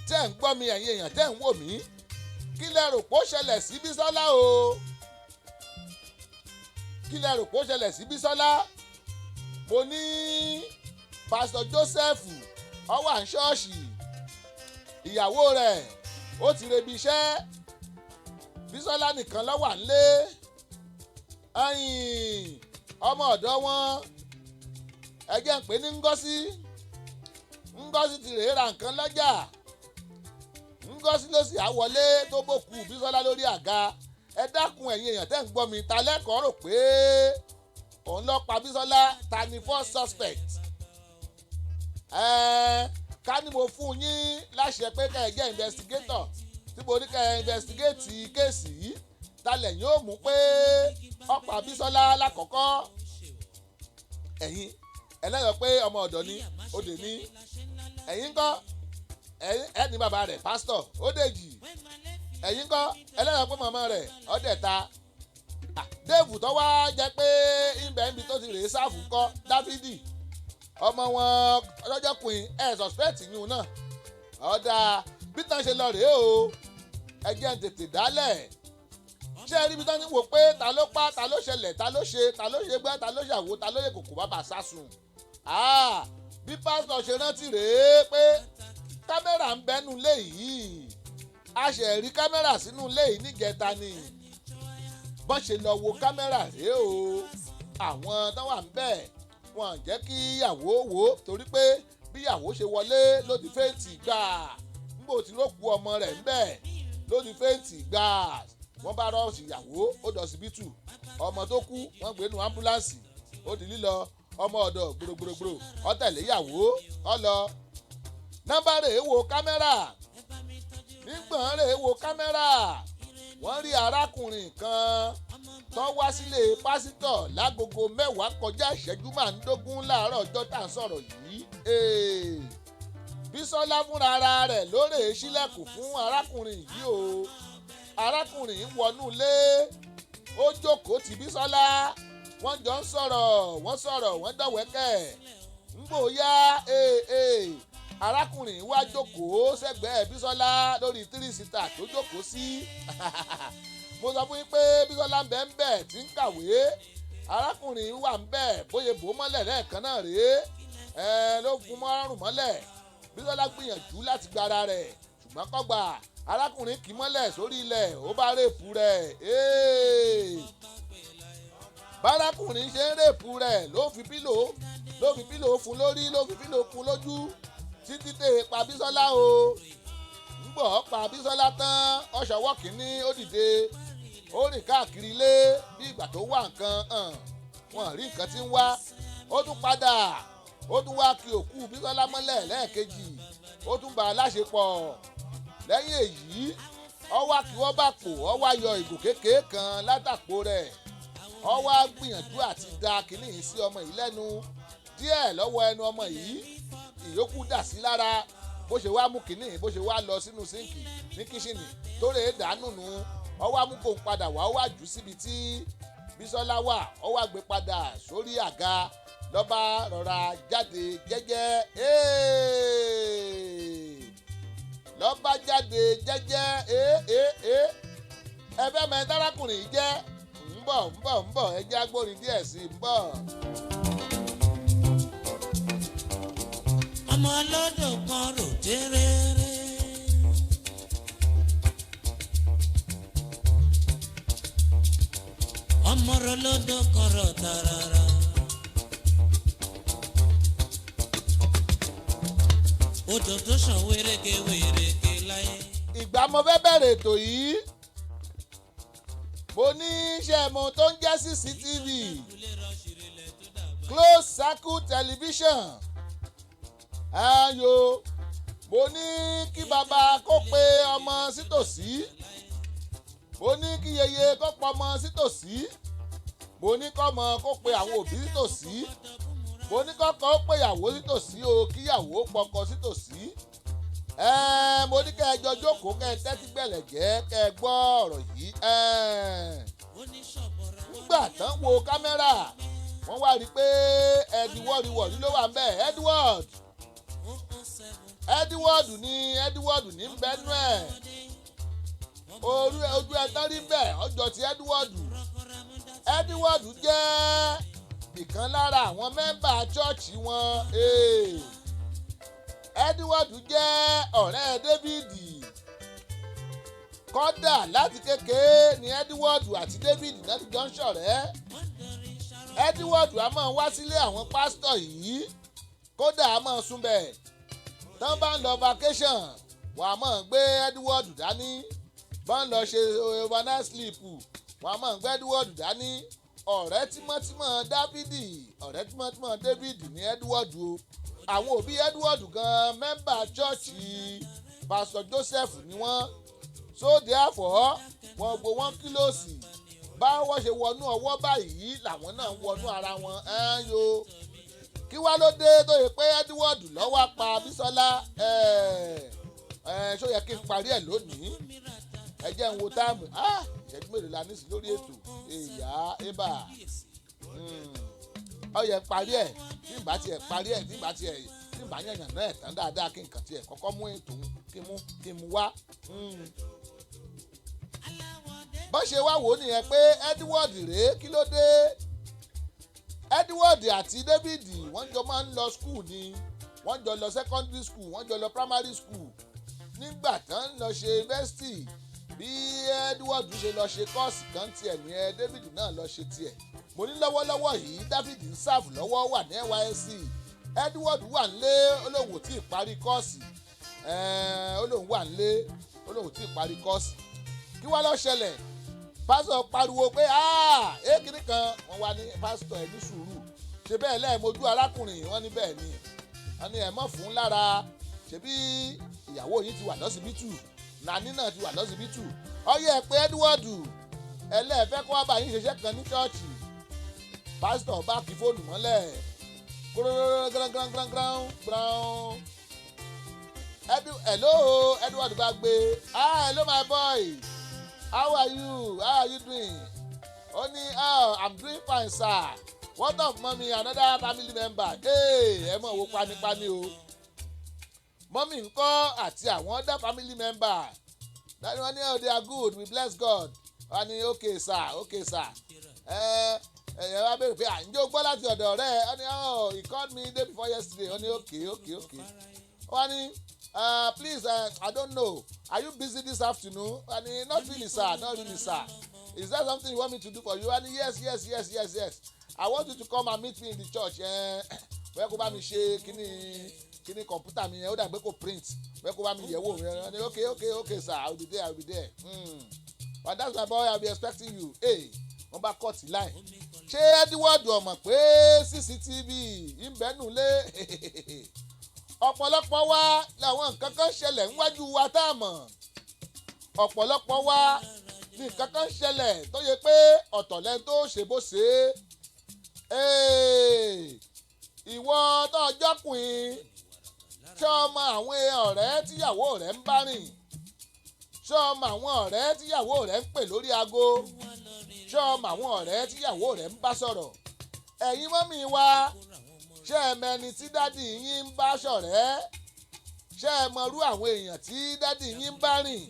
tẹ́ ń gbọ́ mi ẹ̀yin èèyàn tẹ́ ń wò mí kí lẹ rò pé ó ṣẹlẹ̀ sí Bísọ́lá o kí lẹ rò pé ó ṣẹlẹ̀ sí Bísọ́lá mo ní Pastor Joseph ó wà ní ṣọ́ọ̀ṣì ìyàwó rẹ̀ ó ti rebi iṣẹ́ Bísọ́lá nìkan ló wà nílé ọmọ ọ̀dọ́ wọn ẹjẹ́ ń pè ní Ngọ́sí ti rèé ra nǹkan lọ́jà Ngọ́sí ló sì á wọlé tó bòkú Bísọ́lá lórí àga ẹ dákun ẹ̀yin èèyàn tẹ́ ń gbọ́ mi ta lẹ́kọ̀ọ́ rò pé òun ló pa Bísọ́lá ta ni first suspect ká ní mo fún yín láṣẹ pé ká ẹ jẹ́ investigator tí mo ní ká ẹ investigate kéèsì yìí ta lẹ́yìn ó mú pé ó pa Bísọ́lá lákọ̀ọ́kọ́ ẹ̀yin ẹlẹ́yọ̀ pé ọmọ ọ̀dọ́ ni ó dè ní ẹ̀yin ńkọ́ ẹni bàbá rẹ̀ pásítọ̀ ó dèjì ẹ̀yin ńkọ́ ẹlẹ́yọ̀ pé màmá rẹ̀ ó dẹ̀ta Dave tó wá jẹ́ pé ibẹ̀ níbi tó ti rèé sáàfù ńkọ́ Dáfídì ọmọ wọn ọlọ́jọ́ queen suspect yìí náà ọ̀dà bí tán ṣe lọ rèé o ẹjẹ́ ń tètè dálẹ̀ ṣé ẹ rí ibi tán ti wò pé ta ló pa ta ló ṣẹlẹ̀ ta ló ṣe gbẹ́ ta ló ṣàwo ta ló yẹ kòkò bàbà sásùn bí pásítọ̀ ṣe rántí rèé pé kámẹ́rà ń bẹ́nu lé yìí a ṣe rí kámẹ́rà sínú lé yìí níjẹta ni bọ́n ṣe lọ wo kámẹ́rà rèé o àwọn tó wà ń bẹ̀ wọ́n jẹ́ kí ìyàwó wò ó torí pé bí ìyàwó ṣe wọlé ló di fẹ́ǹtì gbà níbo tí ló ku ọmọ rẹ̀ ń bẹ̀ ló di fẹ́ǹtì gbà wọ́n bá rọ́ọ̀sì ìyàwó ó dọ̀sibítù ọmọ tó kú wọ́n gbé nu ambulance ó di lílọ ọmọ ọ̀dọ̀ gbòrògbòrògbòrò ó tẹ̀lé ìyàwó ó lọ nọ́mbà rẹ̀ wo kámẹ́rà nígbọ̀n rẹ̀ wo kámẹ́rà wọ́n rí arákùnrin kan tó wá sílé pásítọ̀ lágogo 10 kọjá ìṣẹ́jú 15 láàárọ̀ ọjọ́ tá à ń sọ̀rọ̀ yìí. Bísọ́lá fúnra ara rẹ̀ lóòrè sílẹ̀kùn fún arákùnrin yìí o. Arákùnrin wọnú ilé ó jókòó ti Bísọ́lá wọ́n jọ ń sọ̀rọ̀ wọ́n dọ̀wẹ́kẹ̀ ńgbòóyá arákùnrin wá jókòó sẹ́gbẹ̀ẹ́ Bísọ́lá lórí 3-seater tó jókòó sí. Mo sọ fún yín pé Bísọ́lá ń bẹ tí ń kàwé arákùnrin wà ń bẹ bóyá bò mọ́lẹ̀ lẹ́ẹ̀kan náà rèé ló fún márùn mọ́lẹ̀. Bísọ́lá gbìyànjú láti gba ara rẹ̀ ṣùgbọ́n kò gbà arákùnrin kì í mọ́lẹ̀ sórí ilẹ̀ ó bá rèépù rẹ̀. Bárákùnrin ṣe ń rèépù rẹ̀ ló fi pílò fún lórí ló fi pílò kún lójú títí tè pa Bísọ́lá o. Ńgbọ̀ pa Bísọ́lá tán ọ̀ṣọ́wọ́ kìíní ó dìde ó rìn káàkiri ilé bí ìgbà tó wà nǹkan wọn rí nǹkan tí ń wá. Ó tún padà ó tún wá kí òkú Bísọ́lá mọ́lẹ̀ lẹ́ẹ̀kejì ó tún bá a láṣepọ̀. Lẹ́yìn èyí ó wá kí wọ́n bá pò ó wá yọ ìgò kékeré kan látàpò rẹ̀ ó wá gbìyànjú àti da kínní yìí sí ọmọ yìí lẹ́nu díẹ̀ lọ́wọ́ ẹnu ọmọ yìí ìyókù dà sí lára bó ṣe wá mú kínní bó ṣe wá lọ sínú síǹkì ní kíṣìnì tó rè é dànù nù ó wá mú kó ń padà wá ó wá jù síbi tí Bísọ́lá wà ó wá gbé padà sórí àga lọ́ba rọra jáde jẹ́jẹ́ lọ́ba jáde jẹ́jẹ́ ẹbẹ́ mẹ́ tárákùnrin jẹ́ ń bọ̀ ẹjẹ́ agbórin díẹ̀ sí ń bọ̀. ọmọ ọlọ́dọ̀ kan rò tẹ́rẹ́rẹ́. ọmọ ọlọ́dọ̀ kan rò tàràrà. odò tó sàn wéréke láyé. Ìgbà mo fẹ́ bẹ̀rẹ̀ ètò yìí mo ní iṣẹ́ mo tó ń jẹ́ CCTV close circle television ayo mo ní kí bàbá kó pe ọmọ sítòsí mo ní kí yeye kó pọ ọmọ sítòsí mo ní kọ́mọ kó pe àwọn òbí sítòsí mo ní kọ́kọ́ ó pé ìyàwó sítòsí o kíyàwó pọkọ sítòsí. Mo ní kẹ́ ẹ jọ jókòó kẹ́ ẹ tẹ́tí gbẹ̀lẹ̀ jẹ́ kẹ́ ẹ gbọ́ ọ̀rọ̀ yìí. Nígbà tán wo kámẹ́rà wọ́n wá rí i pé Edward ló wà ń bẹ̀. Edward ní ń bẹ́nu ẹ̀ ojú ẹ̀ tán rí ń bẹ̀ ọjọ́ ti Edward jẹ́ ìkan lára àwọn mẹ́mbà chọ́ọ̀chì wọn. Edward jẹ́ ọ̀rẹ́ Dávìdì kódà láti kékeré ni Edward àti Dávìdì náà ti jọ ń ṣọ̀rẹ́. Edward a máa wá sílé àwọn pásítọ̀ yìí kódà a máa sùn bẹ̀ tán bá ń lọ vacation wọ́n a máa gbé Edward dání bá ń lọ ṣe overnight sleep wọ́n a máa gbé Edward dání. Ọ̀rẹ́ tímọ́tímọ́ Dávìdì ní Edward o. Àwọn òbí Edward gan mẹ́mbà chọ́ọ̀chì Pastor Joseph ni wọ́n. So therefore wọ́n gbọ́ wọn kílòsì báwọn ṣe wọnú ọwọ́ báyìí làwọn náà ń wọnú ara wọn yo. Kí wá ló dé tó yẹ pé Edward lọ́wọ́ pa Bísọ́lá ṣó yẹ kí n parí ẹ̀ lónìí ẹ jẹ́ ń wo táàmù ìṣẹ́jú mélòó la ní sí lórí ètò èyà ébà ó yẹ parí ẹ̀ tí n bá tiẹ̀ parí ẹ̀ tí n bá yànnà náà ẹ̀ tán dáadáa kí nǹkan tiẹ̀ kọ́kọ́ mú ètò kí n mú wá. bó ṣe wá wò ó nìyẹn pé Edward rèé kí ló dé Edward àti David wọ́n jọ máa ń lọ school ni wọ́n jọ lọ secondary school wọ́n jọ lọ primary school nígbà tán lọ ṣe university bí Edward ṣe lọ ṣe kọ́ọ̀sì kan tiẹ̀ ní David náà lọ ṣe tiẹ̀. Mo ní lọ́wọ́lọ́wọ́ yìí David ń sáàfù lọ́wọ́ wà ní NYSC Edward wà nílé olóhùn tí ì parí kọ́ọ̀sì olóhùn wà nílé olóhùn tí ì parí kọ́ọ̀sì. Kí wá ló ṣẹlẹ̀ pásítọ̀ pariwo pé èkìní kan wọ́n wá ní pásítọ̀ ẹ̀ ní sùúrù ṣe bẹ́ẹ̀ lẹ́ẹ̀mojú arákùnrin wọ́n ní bẹ́ẹ̀ ni wọ́n ní ẹ̀ mọ̀ fún lára ṣebí ìyàwó yìí ti wà lọ́sibítù nani náà ti wà lọ́sibítù ọyẹ pé Edward ẹlẹ́ẹ̀fẹ́ kó wá bá yín ṣiṣẹ́ kan ní ṣọ́ọ̀ṣì pásítọ̀ bá kí fóònù mọ́lẹ̀ hello Edward bá gbé hello my boy how are you doing ó ní I'm doing fine sir what of mommy another family member ẹ mọ̀ wo panipani o mọ́mí ńkọ́ àti àwọn other family member dáni wọ́n ní they are good we bless God wọ́n ní okay sir ẹ̀yẹ wá bẹ̀rẹ̀ pé ǹjẹ́ o gbọ́ láti ọ̀dọ̀ rẹ̀ wọ́n ní he called me day before yesterday wọ́n ní okay wọ́n ní please I don't know are you busy this afternoon wọ́n ní not really sir is there something you want me to do for you wọ́n ní yes I want you to come and meet me in the church wọ́n kó bá mi ṣe kíní kọ̀mpútà mi yẹn ó dàgbé kò print wọ́n kó bá mi yẹ̀wò wọ́n ní okay sir I will be there but that's my boy I will be expecting you wọ́n bá cut line ṣé Edward ọmọ pé CCTV ìbẹ́nu lé ọ̀pọ̀lọpọ̀ wa làwọn nǹkan kan ṣẹlẹ̀ níwájú wa tá a mọ̀ ọ̀pọ̀lọpọ̀ wa ní nǹkan kan ṣẹlẹ̀ tó yẹ pé ọ̀tọ̀lẹ́ tó ṣe bó ṣe ìwọ tó ọjọ́kùnrin ṣé ọmọ àwọn ọ̀rẹ́ tíyàwó rẹ̀ ń bá rìn ṣé ọmọ àwọn ọ̀rẹ́ tíyàwó rẹ̀ ń pè lórí aago ṣé ọmọ àwọn ọ̀rẹ́ tíyàwó rẹ̀ ń bá sọ̀rọ̀ ẹ̀yin mọ́mì wa ṣé ẹ mẹni tí dádì yín ń bá ṣọ̀rẹ́ ṣé ẹ mọrú àwọn èèyàn tí dádì yín ń bá rìn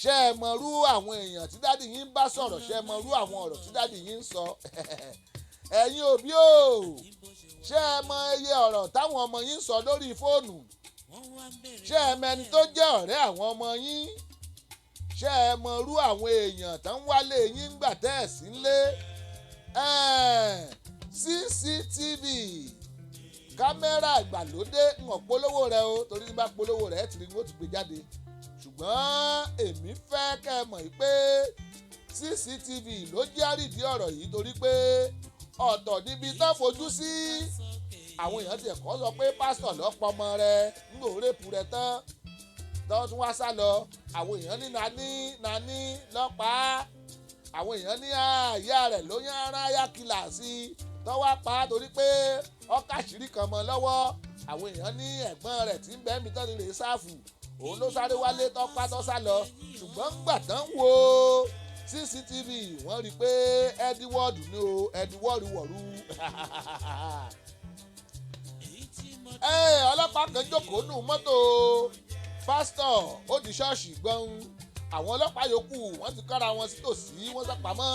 ṣé ẹ mọrú àwọn èèyàn tí dádì yín ń bá sọ̀rọ̀ ṣé ẹ mọrú àwọn ọ̀rọ̀ tí dádì yín ń sọ ẹ̀yin òbí o ṣé ẹ mọ iye ọ̀rọ̀ táwọn ọmọ yín ń sọ lórí fóònù ṣé ẹ mẹni tó jẹ́ ọ̀rẹ́ àwọn ọmọ yín ṣé ẹ mọrú àwọn èèyàn tó ń wálé yín ń gbà tẹ́ ẹ̀ sí ńlé CCTV kámẹ́rà ìgbàlódé ń hàn polówó rẹ o torí ní bá polówó rẹ tìrì ni ó ti gbé jáde ṣùgbọ́n èmi fẹ́ kẹ́ ẹ mọ̀ pé CCTV ló jẹ́ àrídì ọ̀rọ̀ yìí torí pé ọ̀tọ̀ níbi tán fojú sí àwọn èèyàn tiẹ̀ kọ́ sọ pé pásítọ̀ lọ́pọ̀ ọmọ rẹ ń lò rẹ́pù rẹ tán tó tún wá sá lọ àwọn èèyàn ní nání lọ́pàá àwọn èèyàn ní ìyá rẹ̀ ló yán ara yá kìlà sí i tó wá pa á torí pé ọkà ṣìírí kan mọ́ lọ́wọ́ àwọn èèyàn ní ẹ̀gbọ́n rẹ̀ tí ń bẹ́ẹ̀ mi tán nílé sáfù òun ló sáré wálé tó pa tó sá lọ ṣùgbọ́n gbà tán wo CCTV wọ́n rí i pé Edward ní o Edward wọ̀rú ọlọ́pàá kan jókòó nù mọ́tò pásítọ̀ ó di ṣọ́ọ̀ṣì gbọ́n àwọn ọlọ́pàá yòókù wọ́n ti kára wọn sí tòsí wọ́n sá pamọ́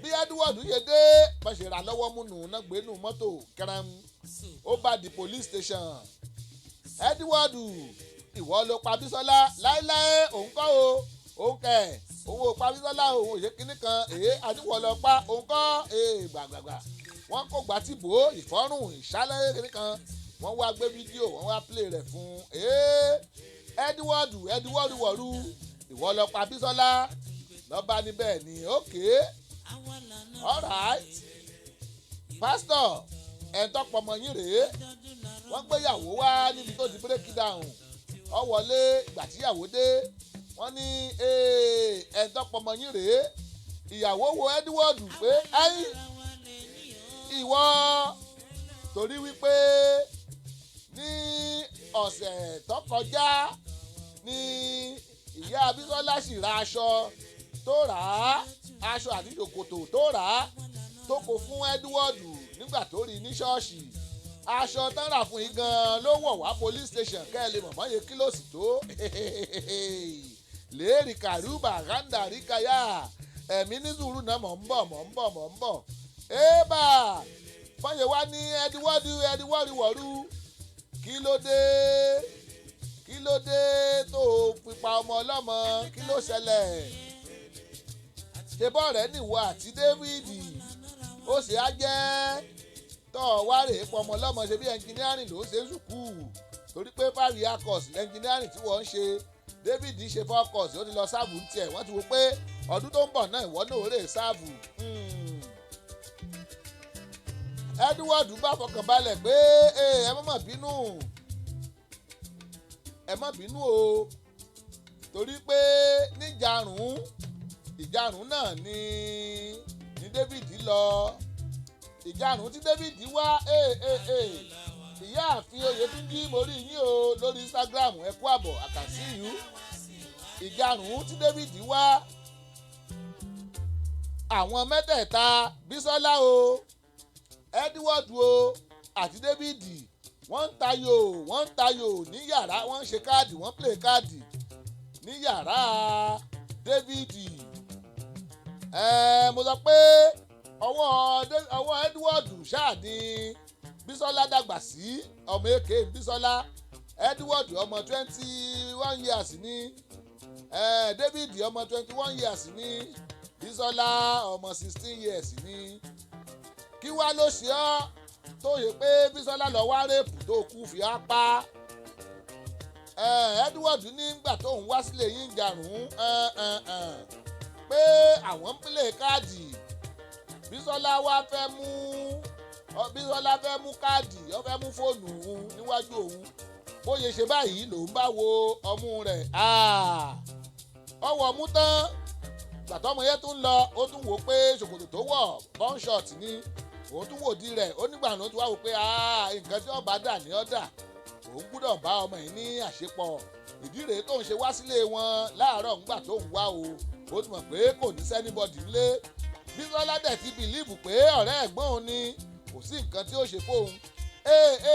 bí Edward yé dé bọ́sẹ̀ rà lọ́wọ́ múnú náà gbé nù mọ́tò kẹrẹ́m ó bá di police station Edward ìwọ ló pa Bísọ́lá láéláé òun kọ́ o òun kẹ̀ òun ò pa Bísọ́lá òun ò ṣe kinní kan àdúgbò lọ pa òun kọ́ gbàgbàgbà wọ́n kó gbà tí bò ó ìfọ́rùn ìṣálẹ̀ kinní kan wọ́n wá gbé fídíò wọ́n wá play rẹ̀ fún Edward wọ̀rú ìwọ lọ pa Bísọ́lá lọ́ba níbẹ̀ ni okay alright pastor ẹ̀ńtọ́pọ̀ ọmọ yín rèé wọ́n gbéyàwó wá níbi tó ti break down ọ wọlé ìgbà tíyàwó dé wọ́n ní ẹ̀ńtọ́pọ̀ ọmọ yín rèé ìyàwó wo Edward pé ìwọ torí wípé ní ọ̀sẹ̀ tó kọjá ní ìyá Bísọ́lá sì ra aṣọ tó rà á aṣọ àti ṣòkòtò tó rà á tó kó fún Edward nígbà tó rí ní ṣọ́ọ̀ṣì aṣọ tán rà fún yín gan ló wọ̀ wá police station kẹ́ ẹ lè mọ̀mọ́ yẹ kílòsì tó léèrè kàrúbà randa ríkàyà ẹ̀mí ní sùúrù náà mọ̀ ń bọ̀ ébà fọyẹ̀ wá ní Edward wọ̀rú kí ló dé tó pípa ọmọ ọlọ́mọ kí ló ṣẹlẹ̀ ṣe bọ́ọ̀rẹ́ nìwọ àti David ó ṣe á jẹ́ tọ́ wá rèé pọ̀ ọmọ ọlọ́mọ ṣe bí ẹnjìnírìn ló ń ṣe sùkúù torí pé fárí akọ̀s ẹnjìnírìn tí wọ́n ń ṣe David ṣe fọ́kọ̀s ó ti lọ sáàbù ń tiẹ̀ wọ́n ti wo pé ọdún tó ń bọ̀ náà ìwọ náà ó rè sáàbù. Edward bá fọkàn balẹ̀ pé ẹ má bínú o torí pé níjàrún ìjarun náà ni David lọ ìjarun tí David wá ìyáàfin Oyètúnjí mo rí yín o lórí Instagram ẹ kú àbọ̀ àkàsíyù ìjarun tí David wá àwọn mẹ́tẹ̀ẹ̀ta Bísọ́lá o Edward o àti David wọ́n ń tayò ní yàrá wọ́n ń ṣe káàdì wọ́n play káàdì ní yàrá David mo sọ pé ọwọ́ Edward ṣáà ni Bísọ́lá dàgbà sí ọmọ èké Bísọ́lá Edward ọmọ 21 years ní David ọmọ 21 years ní Bísọ́lá ọmọ 16 years ní kí wá ló ṣe ọ́ tó yẹ pé Bísọ́lá lọ wá rèpù tó kú fi á pa Edward nígbà tó ń wá sílé yín jarun pé àwọn ń play káàdì Bísọ́lá fẹ́ mú káàdì ó fẹ́ mú fóònù òun níwájú òun bóyá ṣe báyìí lòun bá wo ọmú rẹ̀ ọwọ́ mú tán gbàtọ́ ọmọ yẹn tún lọ ó tún wò pé ṣòkòtò tó wọ̀ bọ́ńṣọ̀t ni òun tún wò di rẹ̀ ó nígbà náà tún wá wò pé nǹkan tí ọba dà ní ọ̀dà òun gbúdọ̀ bá ọmọ yìí ní àṣepọ̀ ìdí rèé tó ń ṣe wá sílé wọn láàárọ̀ ńgbà tó ń wá o ó ti mọ̀ pé kò ní sẹ́nibọ̀dì ńlé Bísọ́lá dẹ̀ ti bìlíìfù pé ọ̀rẹ́ ẹ̀gbọ́n òun ni kò sí nǹkan tí ó ṣe fóun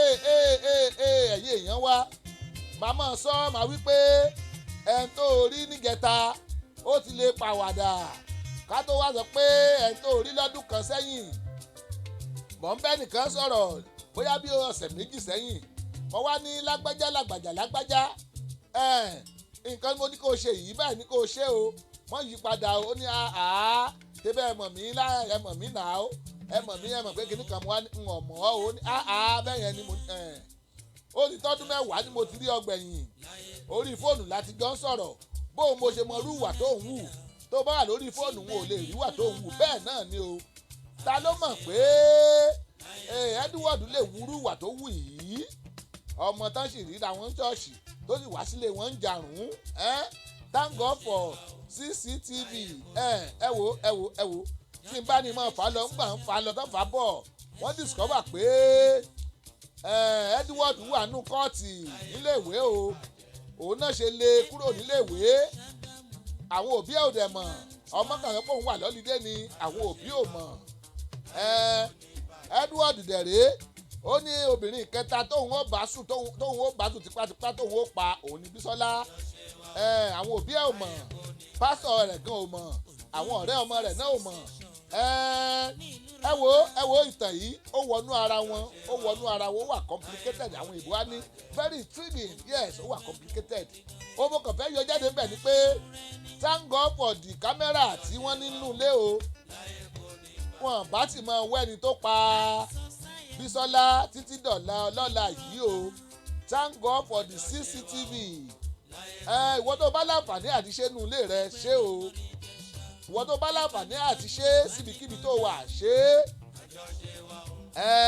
ẹ̀yin èèyàn wá màmá sọ màá wí pé ẹn tó rí nígẹta ó ti lè pàwàdà ká tó wá sọ pé ẹn tó rí lọ́dún kan sẹ́yìn mọ̀ ń bẹ́ nìkan sọ̀rọ̀ bóyá bí ọ̀sẹ̀ méjì sẹ́yìn mo wá ní lágbájá nǹkan mo ní kó ṣe yìí báyìí ní kó ṣe o wọ́n yí padà ó ní tẹ́bẹ̀ ẹ mọ̀ mí ẹ mọ̀ mí nà ó ẹ mọ̀ pé kìnnì kan mo wá ń ọ̀mọ́ ó ní bẹ́ẹ̀ yẹn ni mo ó ti tọ́dún mẹ́wàá ni mo ti rí ọgbẹ̀yìn orí fóònù láti jọ ń sọ̀rọ̀ bóun mo ṣe mọ irú ìwà tó ń wù tó bá wà lórí fóònù wọn ò lè rí ìwà tó ń wù bẹ́ẹ̀ náà ni o ta ló mọ̀ pé Edward lè wúrú ìwà tó wù yìí ọmọ tán sì ríra wọn ṣọ́ọ̀ṣì tó sì wá sílé wọn ń jarun thank God for CCTV ẹ wo tí n bá ní mọ̀ fà lọ ńgbà ń fà lọ tó fà bọ̀ wọ́n discover pé Edward wà nù kọ́ọ̀tì níléèwé o òun náà ṣe lé kúrò níléèwé àwọn òbí ẹ̀ ò dẹ̀ mọ̀ ọmọ kan sọ pé òun wà lọ́lídé ni àwọn òbí ò mọ̀ Edward dẹ̀rẹ́ ó ní obìnrin kẹta tóun ó bá sùn tipátipá tóun ó pa òun ní Bísọ́lá àwọn òbí ẹ̀ ò mọ̀ pásítọ̀ rẹ̀ gan ò mọ̀ àwọn ọ̀rẹ́ ọmọ rẹ̀ náà ò mọ̀ ẹ wo ìtàn yìí ó wọnú ara wọn ó wà complicated àwọn ìbò wa ní very intriguing yes ó wà complicated ó mọ̀ kàn fẹ́ yọ jáde ńbẹ̀ ni pé thank God for the camera tí wọ́n nínú ilé o wọn bá ti mọ wẹ́ni tó pa Bísọ́lá títí lọ́la yìí o thank God for the CCTV ìwọ tó bá láǹfààní àti ṣe nù ilé rẹ ṣé o ìwọ tó bá láǹfààní àti ṣe síbikíbi tó wà ṣe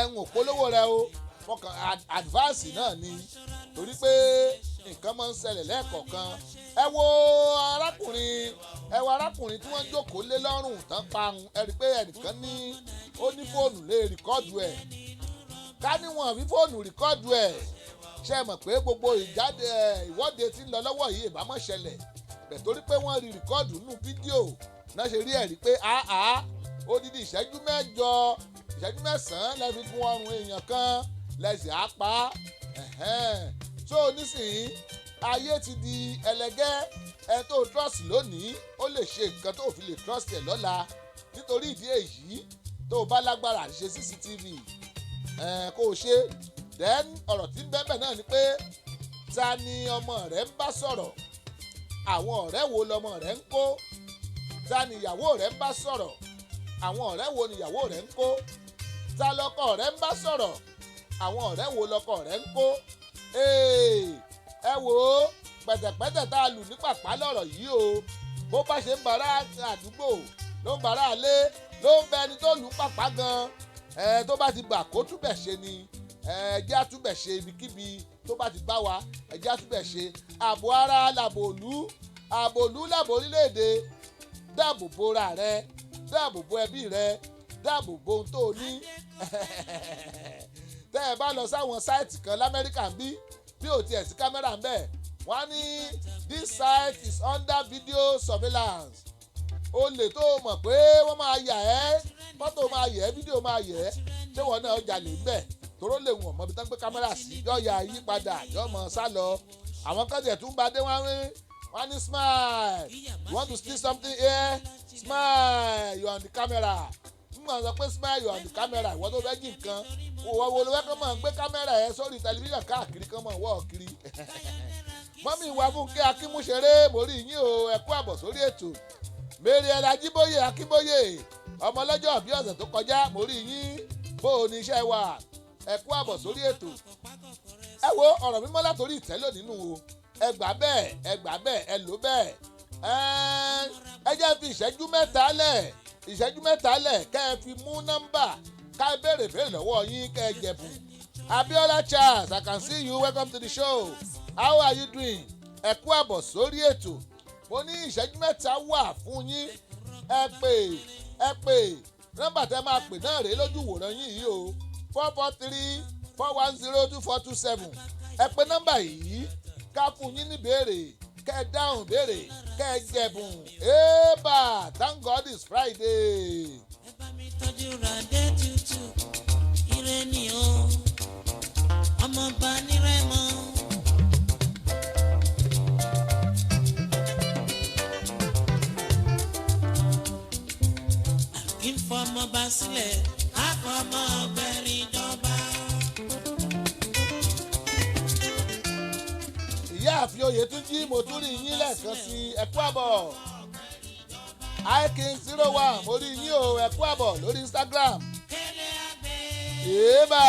ń polówó rẹ o fọkàn advance náà ni torí pé nǹkan máa ń ṣẹlẹ̀ lẹ́ẹ̀kọ̀ọ̀kan ẹ wo arákùnrin tí wọ́n jókòó lé lọ́rùn tán parun ẹ rí i pé ẹnìkan ní ó ní fóònù lè rìkọ́ọ̀dù ẹ̀ ká níwọ̀n fi fóònù rìkọ́ọ̀dù ẹ̀ ṣe mọ̀ pé gbogbo ìwọ́de tí ń lọ lọ́wọ́ yìí ìbámọ̀ ṣẹlẹ̀ bẹ̀ torí pé wọ́n rí rìkọ́ọ̀dù nínú fídíò náà ṣe rí ẹ̀rí pé odidi ìṣẹ́jú mẹ́sàn-án lẹ́fi gun ọrùn èèyàn kan lẹ́sìn apá so nísìnyí ayé ti di ẹlẹgẹ́ ẹ tó trust lónìí ó lè ṣe nǹkan tó fi lè trust ẹ̀ lọ́la nítorí ìdí èyí tó bá lágbára àti ṣe CCTV kó o ṣe then ọ̀rọ̀ tí ń bẹ́ẹ̀ náà ni pé ta ni ọmọ rẹ̀ ń bá sọ̀rọ̀ àwọn ọ̀rẹ́ wo lọmọ rẹ̀ ń kó ta ni ìyàwó rẹ̀ ń bá sọ̀rọ̀ àwọn ọ̀rẹ́ wo ni ìyàwó rẹ̀ ń kó ta lọkọ rẹ̀ ń bá sọ̀rọ̀ àwọn ọ̀rẹ́ wo lọkọ rẹ̀ ń kó ẹ wò ó pẹ̀tẹ̀pẹ̀tẹ̀ tá a lù ní pàpà lọ́rọ̀ yìí o bó bá ṣe ń bara àdúgbò ló ń bara alé ló ń bẹ ẹni tó lù ú pàpà gan tó bá ti bà kó túbẹ̀ ṣe ni ẹjẹ́ àtúbẹ̀ ṣe ibikíbi tó bá ti bá wa ẹjẹ́ àtúbẹ̀ ṣe ààbò ara làbò òlú làbò orílẹ̀-èdè dáàbò bora rẹ dáàbò bo ẹbí rẹ dáàbò bo ohun tó o ní tẹ́ ẹ bá lọ sáwọn sáìtì kan lamẹ́ríkà ń bí ò tiẹ̀ sí kámẹ́rà ń bẹ̀ wọ́n á ní this site is under video surveillance o lè tó o mọ̀ pé wọ́n máa yà ẹ́ fọ́tò máa yẹ̀ ẹ́ fídíò máa yẹ̀ ẹ́ ṣé wọn náà jalè ń bẹ̀ toró lè wọ̀n mọ́bi tán gbé kámẹ́rà sí yọ ya yípadà yọ mọ̀ sá lọ àwọn kan tiẹ̀ tún bá dé wọ́n ní smile you want to steal something here smile you on the camera mọ̀ sọ pé smile you on the camera ìwọ́n tó fẹ́ jí nǹkan wo ló fẹ́ kọ́ mọ̀ gbé kámẹ́rà ẹ̀ sórí tẹlifíṣàn káàkiri kan mọ̀ wọ́ kiri mọ́mí ìwà Fúnkẹ́ Akínmúṣeré mórí yín o ẹ kú àbọ̀ sórí ètò Mariel Ajíbóyè Akínbóyè ọmọ ọlọ́jọ́ bí ọ̀sẹ̀ tó kọjá mórí yín bó o ní iṣẹ́ wa ẹ kú àbọ̀ sórí ètò ẹ wo ọ̀rọ̀ mímọ́ látòrí ìtẹ́lò nínú o ẹ gbà bẹ́ẹ̀ ẹ lò bẹ́ẹ̀ ẹ jẹ́ fi ìṣẹ́jú mẹ́ta lẹ̀ kẹ́ ẹ fi mú nọ́mbà ká ẹ béèrè lọ́wọ́ yín kẹ́ ẹ jẹ̀bùn Abiola Charles I can see you welcome to the show how are you doing ẹ kú àbọ̀ sórí ètò mo ní ìṣẹ́jú mẹ́ta wà fún yín ẹ pè nọ́mbà tẹ́ máa pè náà rèé lójú wòran yín yìí o 443-410-2427 ẹ pè nọ́mbà yìí ká fún yín ní béèrè kẹ́ ẹ dáhùn béèrè kẹ́ ẹ jẹ̀bùn ébà thank God it's Friday. ẹ bá mi tọ́jú Ràdé tutù ire ni o ọmọọba nírẹ̀mọ. kí n fọmọba sílẹ̀ á fọmọ ọgbẹ́rin jọba. ìyáàfin Oyètúnjí mo tún rí yín lẹ́ẹ̀kan sí ẹ kú àbọ̀ iking01 mo rí yín o ẹ kú àbọ̀ lórí Instagram. Èébà.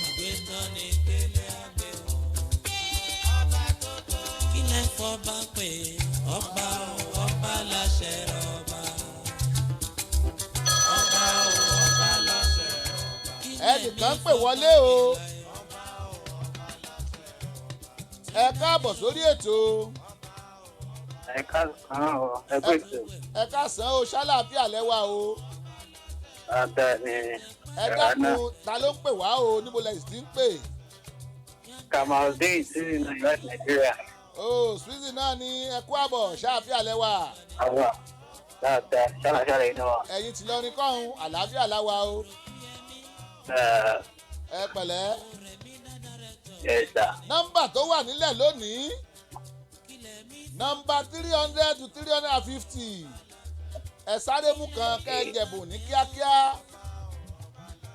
Àgbẹ̀tàn ni kélé àgbẹ̀ o. Ọba tó tó. Kí lẹ fọba pé ọba láṣẹ ọba. Ọba láṣẹ ọba. Ẹnìkan pè wọlé o. Ẹ káàbọ̀ sórí ètò. Ẹ káàsán o, ẹ pé ètò. Ẹ káàsán o, ṣàlàáfíà lẹ́wà o. Bẹ́ẹ̀ni. Ẹ dákun ta ló ń pè wá o níbo lẹ sì ń pè. Kamaldeen sí Nàìjíríà. Sweden náà ni ẹ kú àbọ̀ ṣàlàáfíà lẹ́wà. Àwa dáadáa ṣàlàṣàlà iná wa. Ẹ̀yin ti lọrin kọ́hún àlàáfíà láwa o. Ẹ pẹ̀lẹ́. Ẹ̀sà. Nọ́mbà tó wà nílẹ̀ lónìí nọ́mbà 300 to 350 ẹ sáré mú kan kẹ́ ẹ jẹ̀bù ní kíákíá.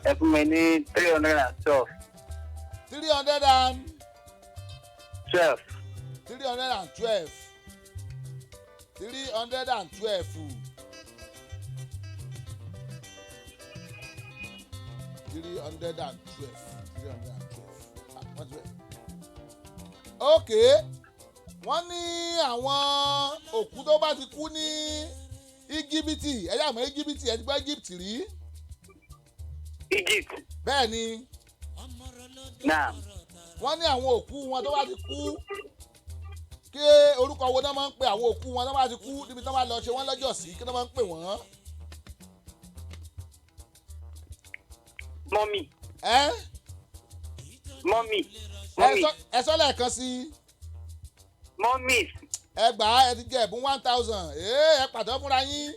Ẹ fún mi ní 312. 312. 312. 312. Okay. Wọ́n ní àwọn òkú tó bá ti kú ní Íjíbítì ẹ yà mọ́ Íjíbítì ẹ ti gbọ́ Egypt rí. Egypt. Bẹ́ẹ̀ ni. Náà. Wọ́n ní àwọn òkú wọn tó bá ti kú kí orúkọ wo náà máa ń pè àwọn òkú wọn tó bá ti kú níbi tó bá lọ ṣe wọ́n lọ́jọ́ sí kí náà máa ń pè wọ́n. Mọ́mì. Mọ́mì. Ẹ sọ lẹ́ẹ̀kan sí i. Mọ́mì. Ẹ gbà á ẹ ti jẹ ẹ̀bùn 1000 ẹ pàtó fúnra yín.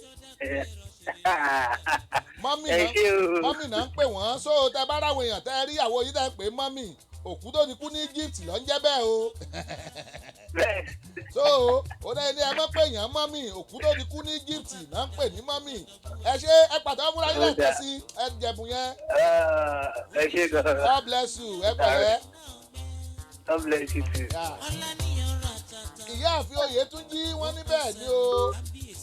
Mọ́mì náà ń pè wọ́n so tẹ bá ráwọn èèyàn tẹ rí ìyàwó yìí tẹ ń pè mọ́mì òkú tó ti kú ní Egypt ló ń jẹ́ bẹ́ẹ̀ o. So ó náà ní ẹ mọ̀ pé èèyàn mọ́mì òkú tó ti kú ní Egypt náà ń pè ní mọ́mì ẹ ṣe ẹ pàtó fúnra yín lẹ́ẹ̀kan sí ẹ jẹ̀bùn yẹn. Ẹ ṣe gan-an. God bless you ẹ pẹ̀lẹ́. God bless you too. Ìyáàfin Oyètúnjí wọ́n ní bẹ́ẹ̀ ni o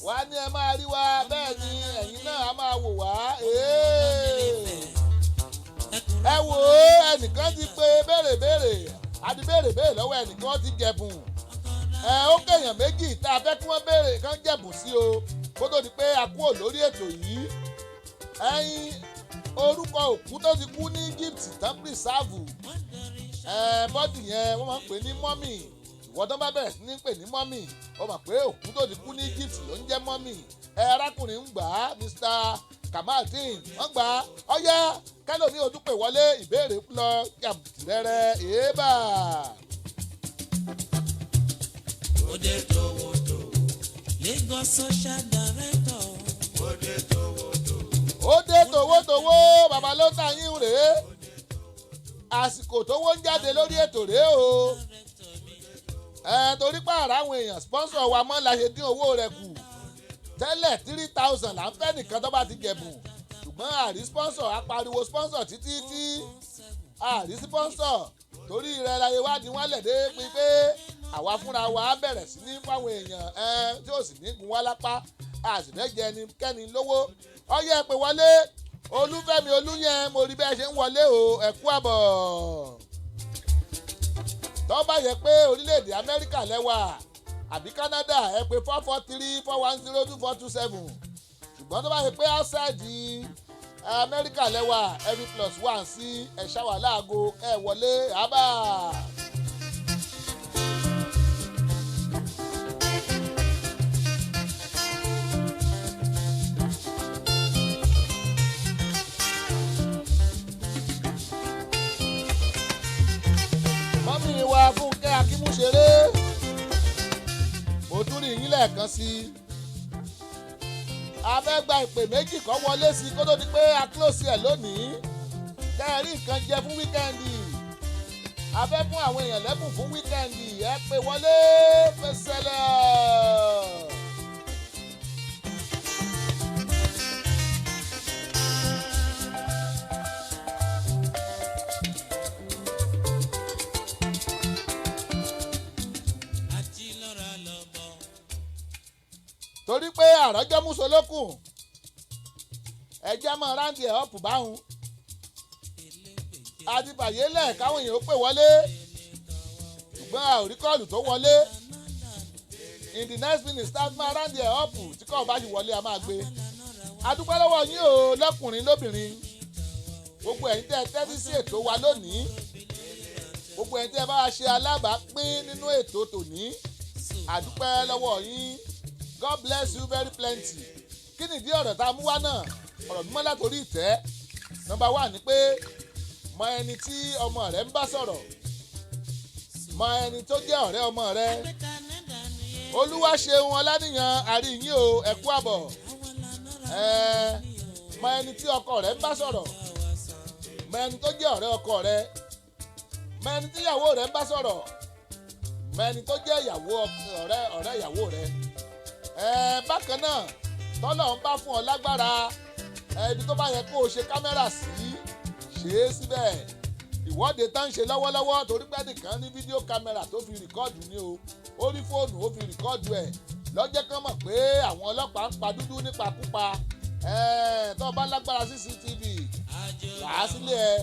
wá ní ẹ máa rí wa bẹ́ẹ̀ ni ẹ̀yin náà á máa wò wá. Ẹ wò ó ẹnìkan ti pè béèrè àti béèrè lọ́wọ́ ẹnìkan ti jẹ̀bùn ó kéèyàn méjì tá a fẹ́ kí wọ́n béèrè kán jẹ̀bùn sí o kó tó di pé a kúrò lórí ètò yìí. Ẹyin orúkọ òkú tó ti kú ní Egypt tán pírísàvù bọ́dì yẹn wọ́n máa ń pè ní mọ́mì ìwọ́n tó bá bẹ̀rẹ̀ sí ní pè ní mọ́mì ó mọ̀ pé òkú tó ti kú ní Egypt ló ń jẹ́ mọ́mì arákùnrin ń gbà á Mr. Kamaldeen wọ́n gbà á ọyá kẹ́lòmí o tún pè wọlé ìbéèrè lọ yàtìrẹ́rẹ́ èébà. Ode Towoto, Lagos Social Director. Ode Towoto. Ó dé tòwótòwó bàbá ló ta yín rèé àsìkò tówó ń jáde lórí ètò rèé o torí pààrọ̀ àwọn èèyàn sponsor wa mọ́ la ṣe dín owó rẹ̀ kù tẹ́lẹ̀ 3,000 là ń fẹ́ nìkan tó bá ti gẹ̀bùn ṣùgbọ́n àrí sponsor apariwo sponsor títí tí àrí sponsor torí rẹ̀ láyé wádìí wọ́n lẹ̀ dé pin pé àwa fúnra wa bẹ̀rẹ̀ sí ní fáwọn èèyàn tí ó sì ní gun wá lápá àsìmẹ́jẹ ẹnikẹ́ni lówó ọyẹ́ pé wọlé Olúfẹ́mi Olúyẹn mo rí bẹ́ẹ̀ ṣe ń wọlé o ẹ kú àbọ̀ tó bá yẹ pé orílẹ̀-èdè Amẹ́ríkà lẹ́wà àbí Canada ẹ pé 443-410-2427 ṣùgbọ́n tó bá yẹ pé outside Amẹ́ríkà lẹ́wà every +1 sí ẹ ṣáwà láago ẹ wọlé àbá. wa Fúnkẹ́ Akínmúṣeré mo tún rí yín lẹ́ẹ̀kan sí i a fẹ́ gba ìpè méjì kan wọlé sí i kó tó di pé a close ẹ̀ lónìí kẹ́ ẹ rí nǹkan jẹ fún wíkẹ́ndì a fẹ́ fún àwọn èèyàn lẹ́bùn fún wíkẹ́ndì ẹ pè wọlé fẹsẹ̀lẹ̀. torí pé àròjọ́ músolókùn ẹjẹ́ mọ́ ráńdì ẹ̀ ọ̀pù báhùn àti fàyélẹ̀ káwọn èèyàn ó pè wọlé ṣùgbọ́n àórí kọ́ọ̀lù tó wọlé in the next minute start máa ráńdì ẹ̀ ọ̀pù tí kò bá ti wọlé a máa gbé adúpẹ́ lọ́wọ́ yín o lọ́kùnrin lóbìnrin gbogbo ẹ̀yin tẹ́ ẹ tẹ́tí sí ètò wa lónìí gbogbo ẹ̀yin tẹ́ ẹ bá wa ṣe alábàápín nínú ètò tòní adúpẹ́ lọ́wọ́ yín. God bless you very plenty. Kí nìdí ọ̀rọ̀ tá a mú wá náà? Ọ̀rọ̀ mímọ́ látòrí ìtẹ́. Nọ́mbà 1 ni pé mọ ẹni tí ọmọ rẹ ń bá sọ̀rọ̀. Mọ ẹni tó jẹ́ ọ̀rẹ́ ọmọ rẹ. Olúwaṣeun Ọláníyan àríyìn o ẹ kú àbọ̀. Mọ ẹni tí ọkọ rẹ ń bá sọ̀rọ̀. Mọ ẹni tó jẹ́ ọ̀rẹ́ ọkọ rẹ. Mọ ẹni tí ìyàwó rẹ ń bá sọ̀rọ̀. Mọ ẹni tó jẹ́ ọ̀rẹ́ ìyàwó rẹ. Bákan náà tọ́lọ̀ ń bá fún ọ lágbára ibi tó bá yẹ kó o ṣe kámẹ́rà sí ṣe é síbẹ̀ ìwọ́de tá ń ṣe lọ́wọ́lọ́wọ́ torí pé nìkan ní fídíò kámẹ́rà tó fi rìkọ́ọ̀dù ni o ó rí fóònù ó fi rìkọ́ọ̀dù ẹ̀ lọ́jọ́ kan mọ̀ pé àwọn ọlọ́pàá ń pa dúdú nípakúpa tó o bá lágbára CCTV rà á sílé ẹ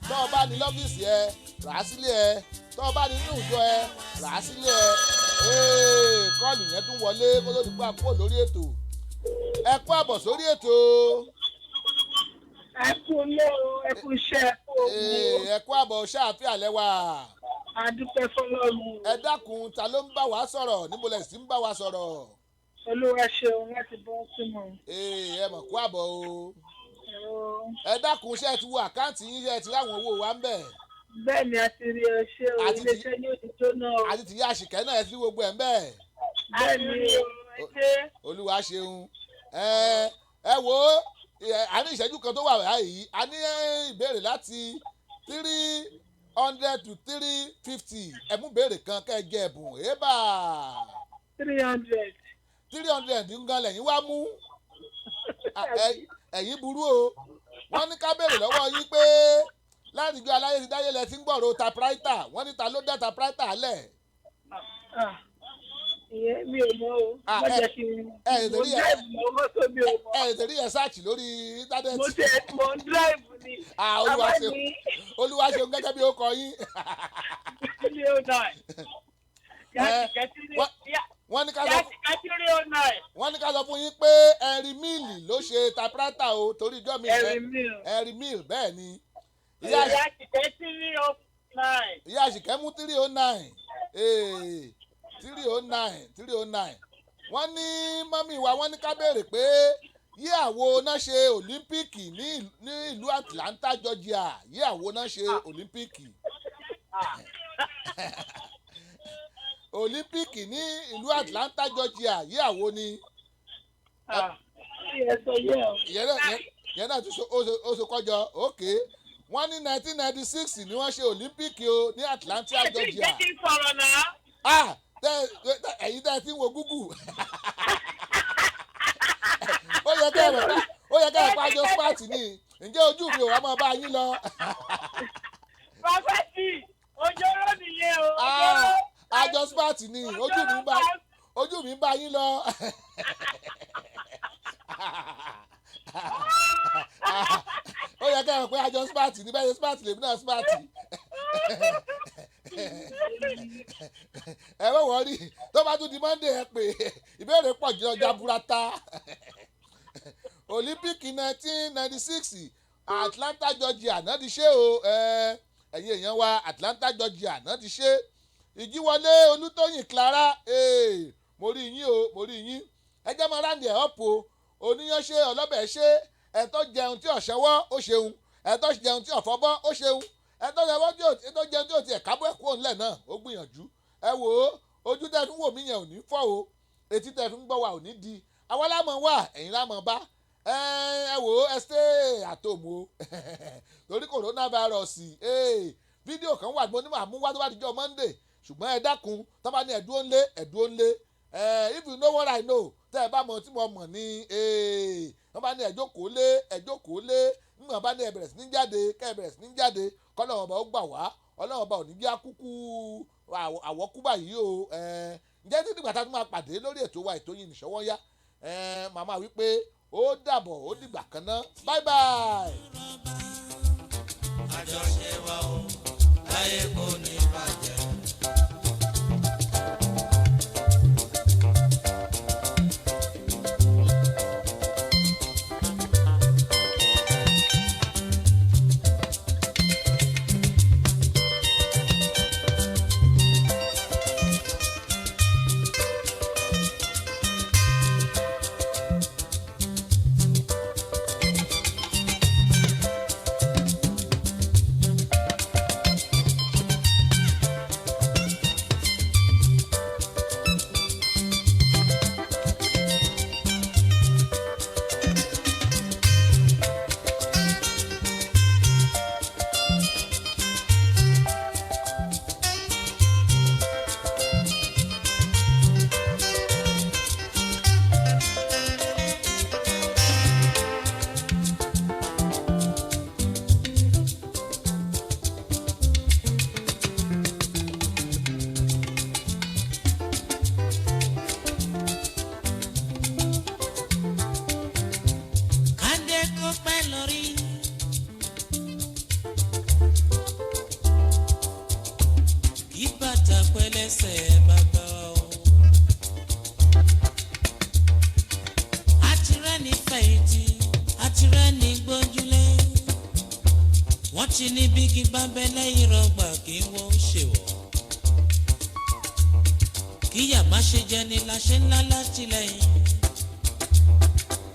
tó o bá ní lọ́fíìsì ẹ rà á sílé ẹ tó o bá ní inú ìjọ ẹ rà á sílé ẹ kọ́ọ̀lù yẹn tún wọlé kó tó di pa kúrò lórí ètò ẹ kú àbọ̀ sórí ètò. ẹ kú ilé o ẹ kú iṣẹ́ ẹ kú ogun. ẹ kú àbọ̀ ṣáàfíà lẹ́wà. adúpẹ́ fọlọ́run. ẹ dákun ta ló ń bá wa sọ̀rọ̀ níbo lẹ̀ sí ń bá wa sọ̀rọ̀. olúwa ṣeun láti bọ́ sínú. ẹ mọ̀ kú àbọ̀ o. ẹ dákun ṣe ti wo àkáǹtì yín ṣe ti ráwọn owó wa ń bẹ̀. bẹ́ẹ̀ ni a ti rí ẹ ṣe o iléeṣẹ́ ní òtítọ́ náà. àti tìyá àṣìkẹ́ náà ẹ ti rí gbogbo ẹ̀ ń bẹ̀. bẹ́ẹ̀ ni ẹ ṣe. olúwa ṣeun ẹ wo a ní ìṣẹ́jú kan tó wà báyìí a ní ìbéèrè láti 300 to 350 ẹ mú béèrè kan kẹ́ ẹ jẹ ẹ̀bùn ébà. 300. 300 nǹkan lẹ́yìn wá mú ẹ̀yin burú o wọ́n ní ká béèrè lọ́wọ́ yín pé láti gbé aláyé ti dáyé lẹ ti ń gbọ̀rọ̀ typewriter wọ́n ní ta ló dá typewriter lẹ̀. ìyẹn mi ò mọ o má jẹ́ kí n mo drive mo mọ́tò mi ò mọ. nítorí ẹ sáàchì lórí íńtánẹ́ẹ̀tì. mo drive ni. olúwa ṣeun gẹ́gẹ́ bí ó kọ yín. wọ́n ní ká sọ fún yín pé ẹ̀rí míìlì ló ṣe typewriter o torí ìjọ mi ẹ̀rí míìlì bẹ́ẹ̀ ni. ìyá àṣìkẹ́ 309. ìyá àṣìkẹ́ mú 309. 309 wọ́n ní mọ́mí wa wọ́n ní ká béèrè pé yí àwo náà ṣe òlímpíìkì ní ìlú Atlanta Georgia yí àwo náà ṣe òlímpíìkì òlímpíìkì ní ìlú Atlanta Georgia yí àwo ni ìyẹn náà tún oṣù kọjọ òkè wọ́n ní 1996 ni wọ́n ṣe òlímpíìkì o ní Atlanta Georgia. Jẹ́ kí n sọ̀rọ̀ náà. Ẹ̀yin tẹ́ ẹ ti ń wo Google ó yẹ kẹ́ ẹ̀ pa àjọ smart ni ǹjẹ́ ojú mi ò wá máa bá yín lọ. Prọfẹ́tì ojóró nìyẹn o. Àjọ smart ni ojú mi ń bá yín lọ. Ó yẹ kẹ́ ẹ̀ pé àjọ smart ni bẹ́ẹ̀ smart lèmi náà smart. Ẹ wọ́n wọ́rí tó bá tún di Monday ẹ pé ìbéèrè pọ̀ jù ọjà burata. Olympic 1996 Atlanta Georgia náà ti ṣe o ẹ̀yin èèyàn wa Atlanta Georgia náà ti ṣe ìjíwọlé Olútóyìn Clara mo rí yín o mo rí yín ẹ jẹ́ mọ́ ráńdì ẹ̀ ọ̀pọ̀ oníyanṣe ọlọ́bẹ̀ ṣe ẹ̀tọ́ jẹun tí ọ̀ṣẹ́wọ́ ó ṣeun ẹ̀tọ́ jẹun tí ọ̀fọ́bọ́ ó ṣeun ẹ̀tọ́ jẹun tí ò tiẹ̀ kábọ̀ ẹ̀kú òǹlẹ̀ náà ó gbìyànjú ẹ wò ó ojú tẹ́ fi ń wò mí yẹn ò ní fọ́ o etí tẹ́ fi ń gbọ́ wa ò ní di àwa lámọ̀ wà ẹ̀yin lámọ̀ bá ẹ wò ó ẹ ṣe àtòmò torí coronavirus fídíò kan wà ní màá mú wá tó bá di jọ Monday ṣùgbọ́n ẹ dákun tó bá ní ẹ̀dúró ńlé if you know what I know tẹ́ ẹ bá mọ̀ tí mo mọ̀ ní wọ́n bá ní ẹ̀jókòó lé nígbà bá ní ẹ bẹ̀rẹ̀ sí ní jáde kẹ́ ẹ bẹ̀rẹ̀ sí ní jáde kọ́lọ́wọ́n ọba ó gbà wá ọlọ́wọ́n ọba ò ní jẹ́ àkúkú àwọ̀kú báyìí o ǹjẹ́ tí nígbà tá a tún máa pàdé lórí ètò wa ètò yìí nìṣọ́wọ́ yá màmá wípé ó dàbọ̀ ó dìgbà kan náà bye bye. àjọṣe wa o láyé kò ní bàjẹ́. wọ́n ti ní bí kí bá bẹ́ lẹ́yìn rọgbà kí wọ́n ṣèwọ̀ kíyà má ṣe jẹ ni la ṣe ńlá látìlẹ́yìn.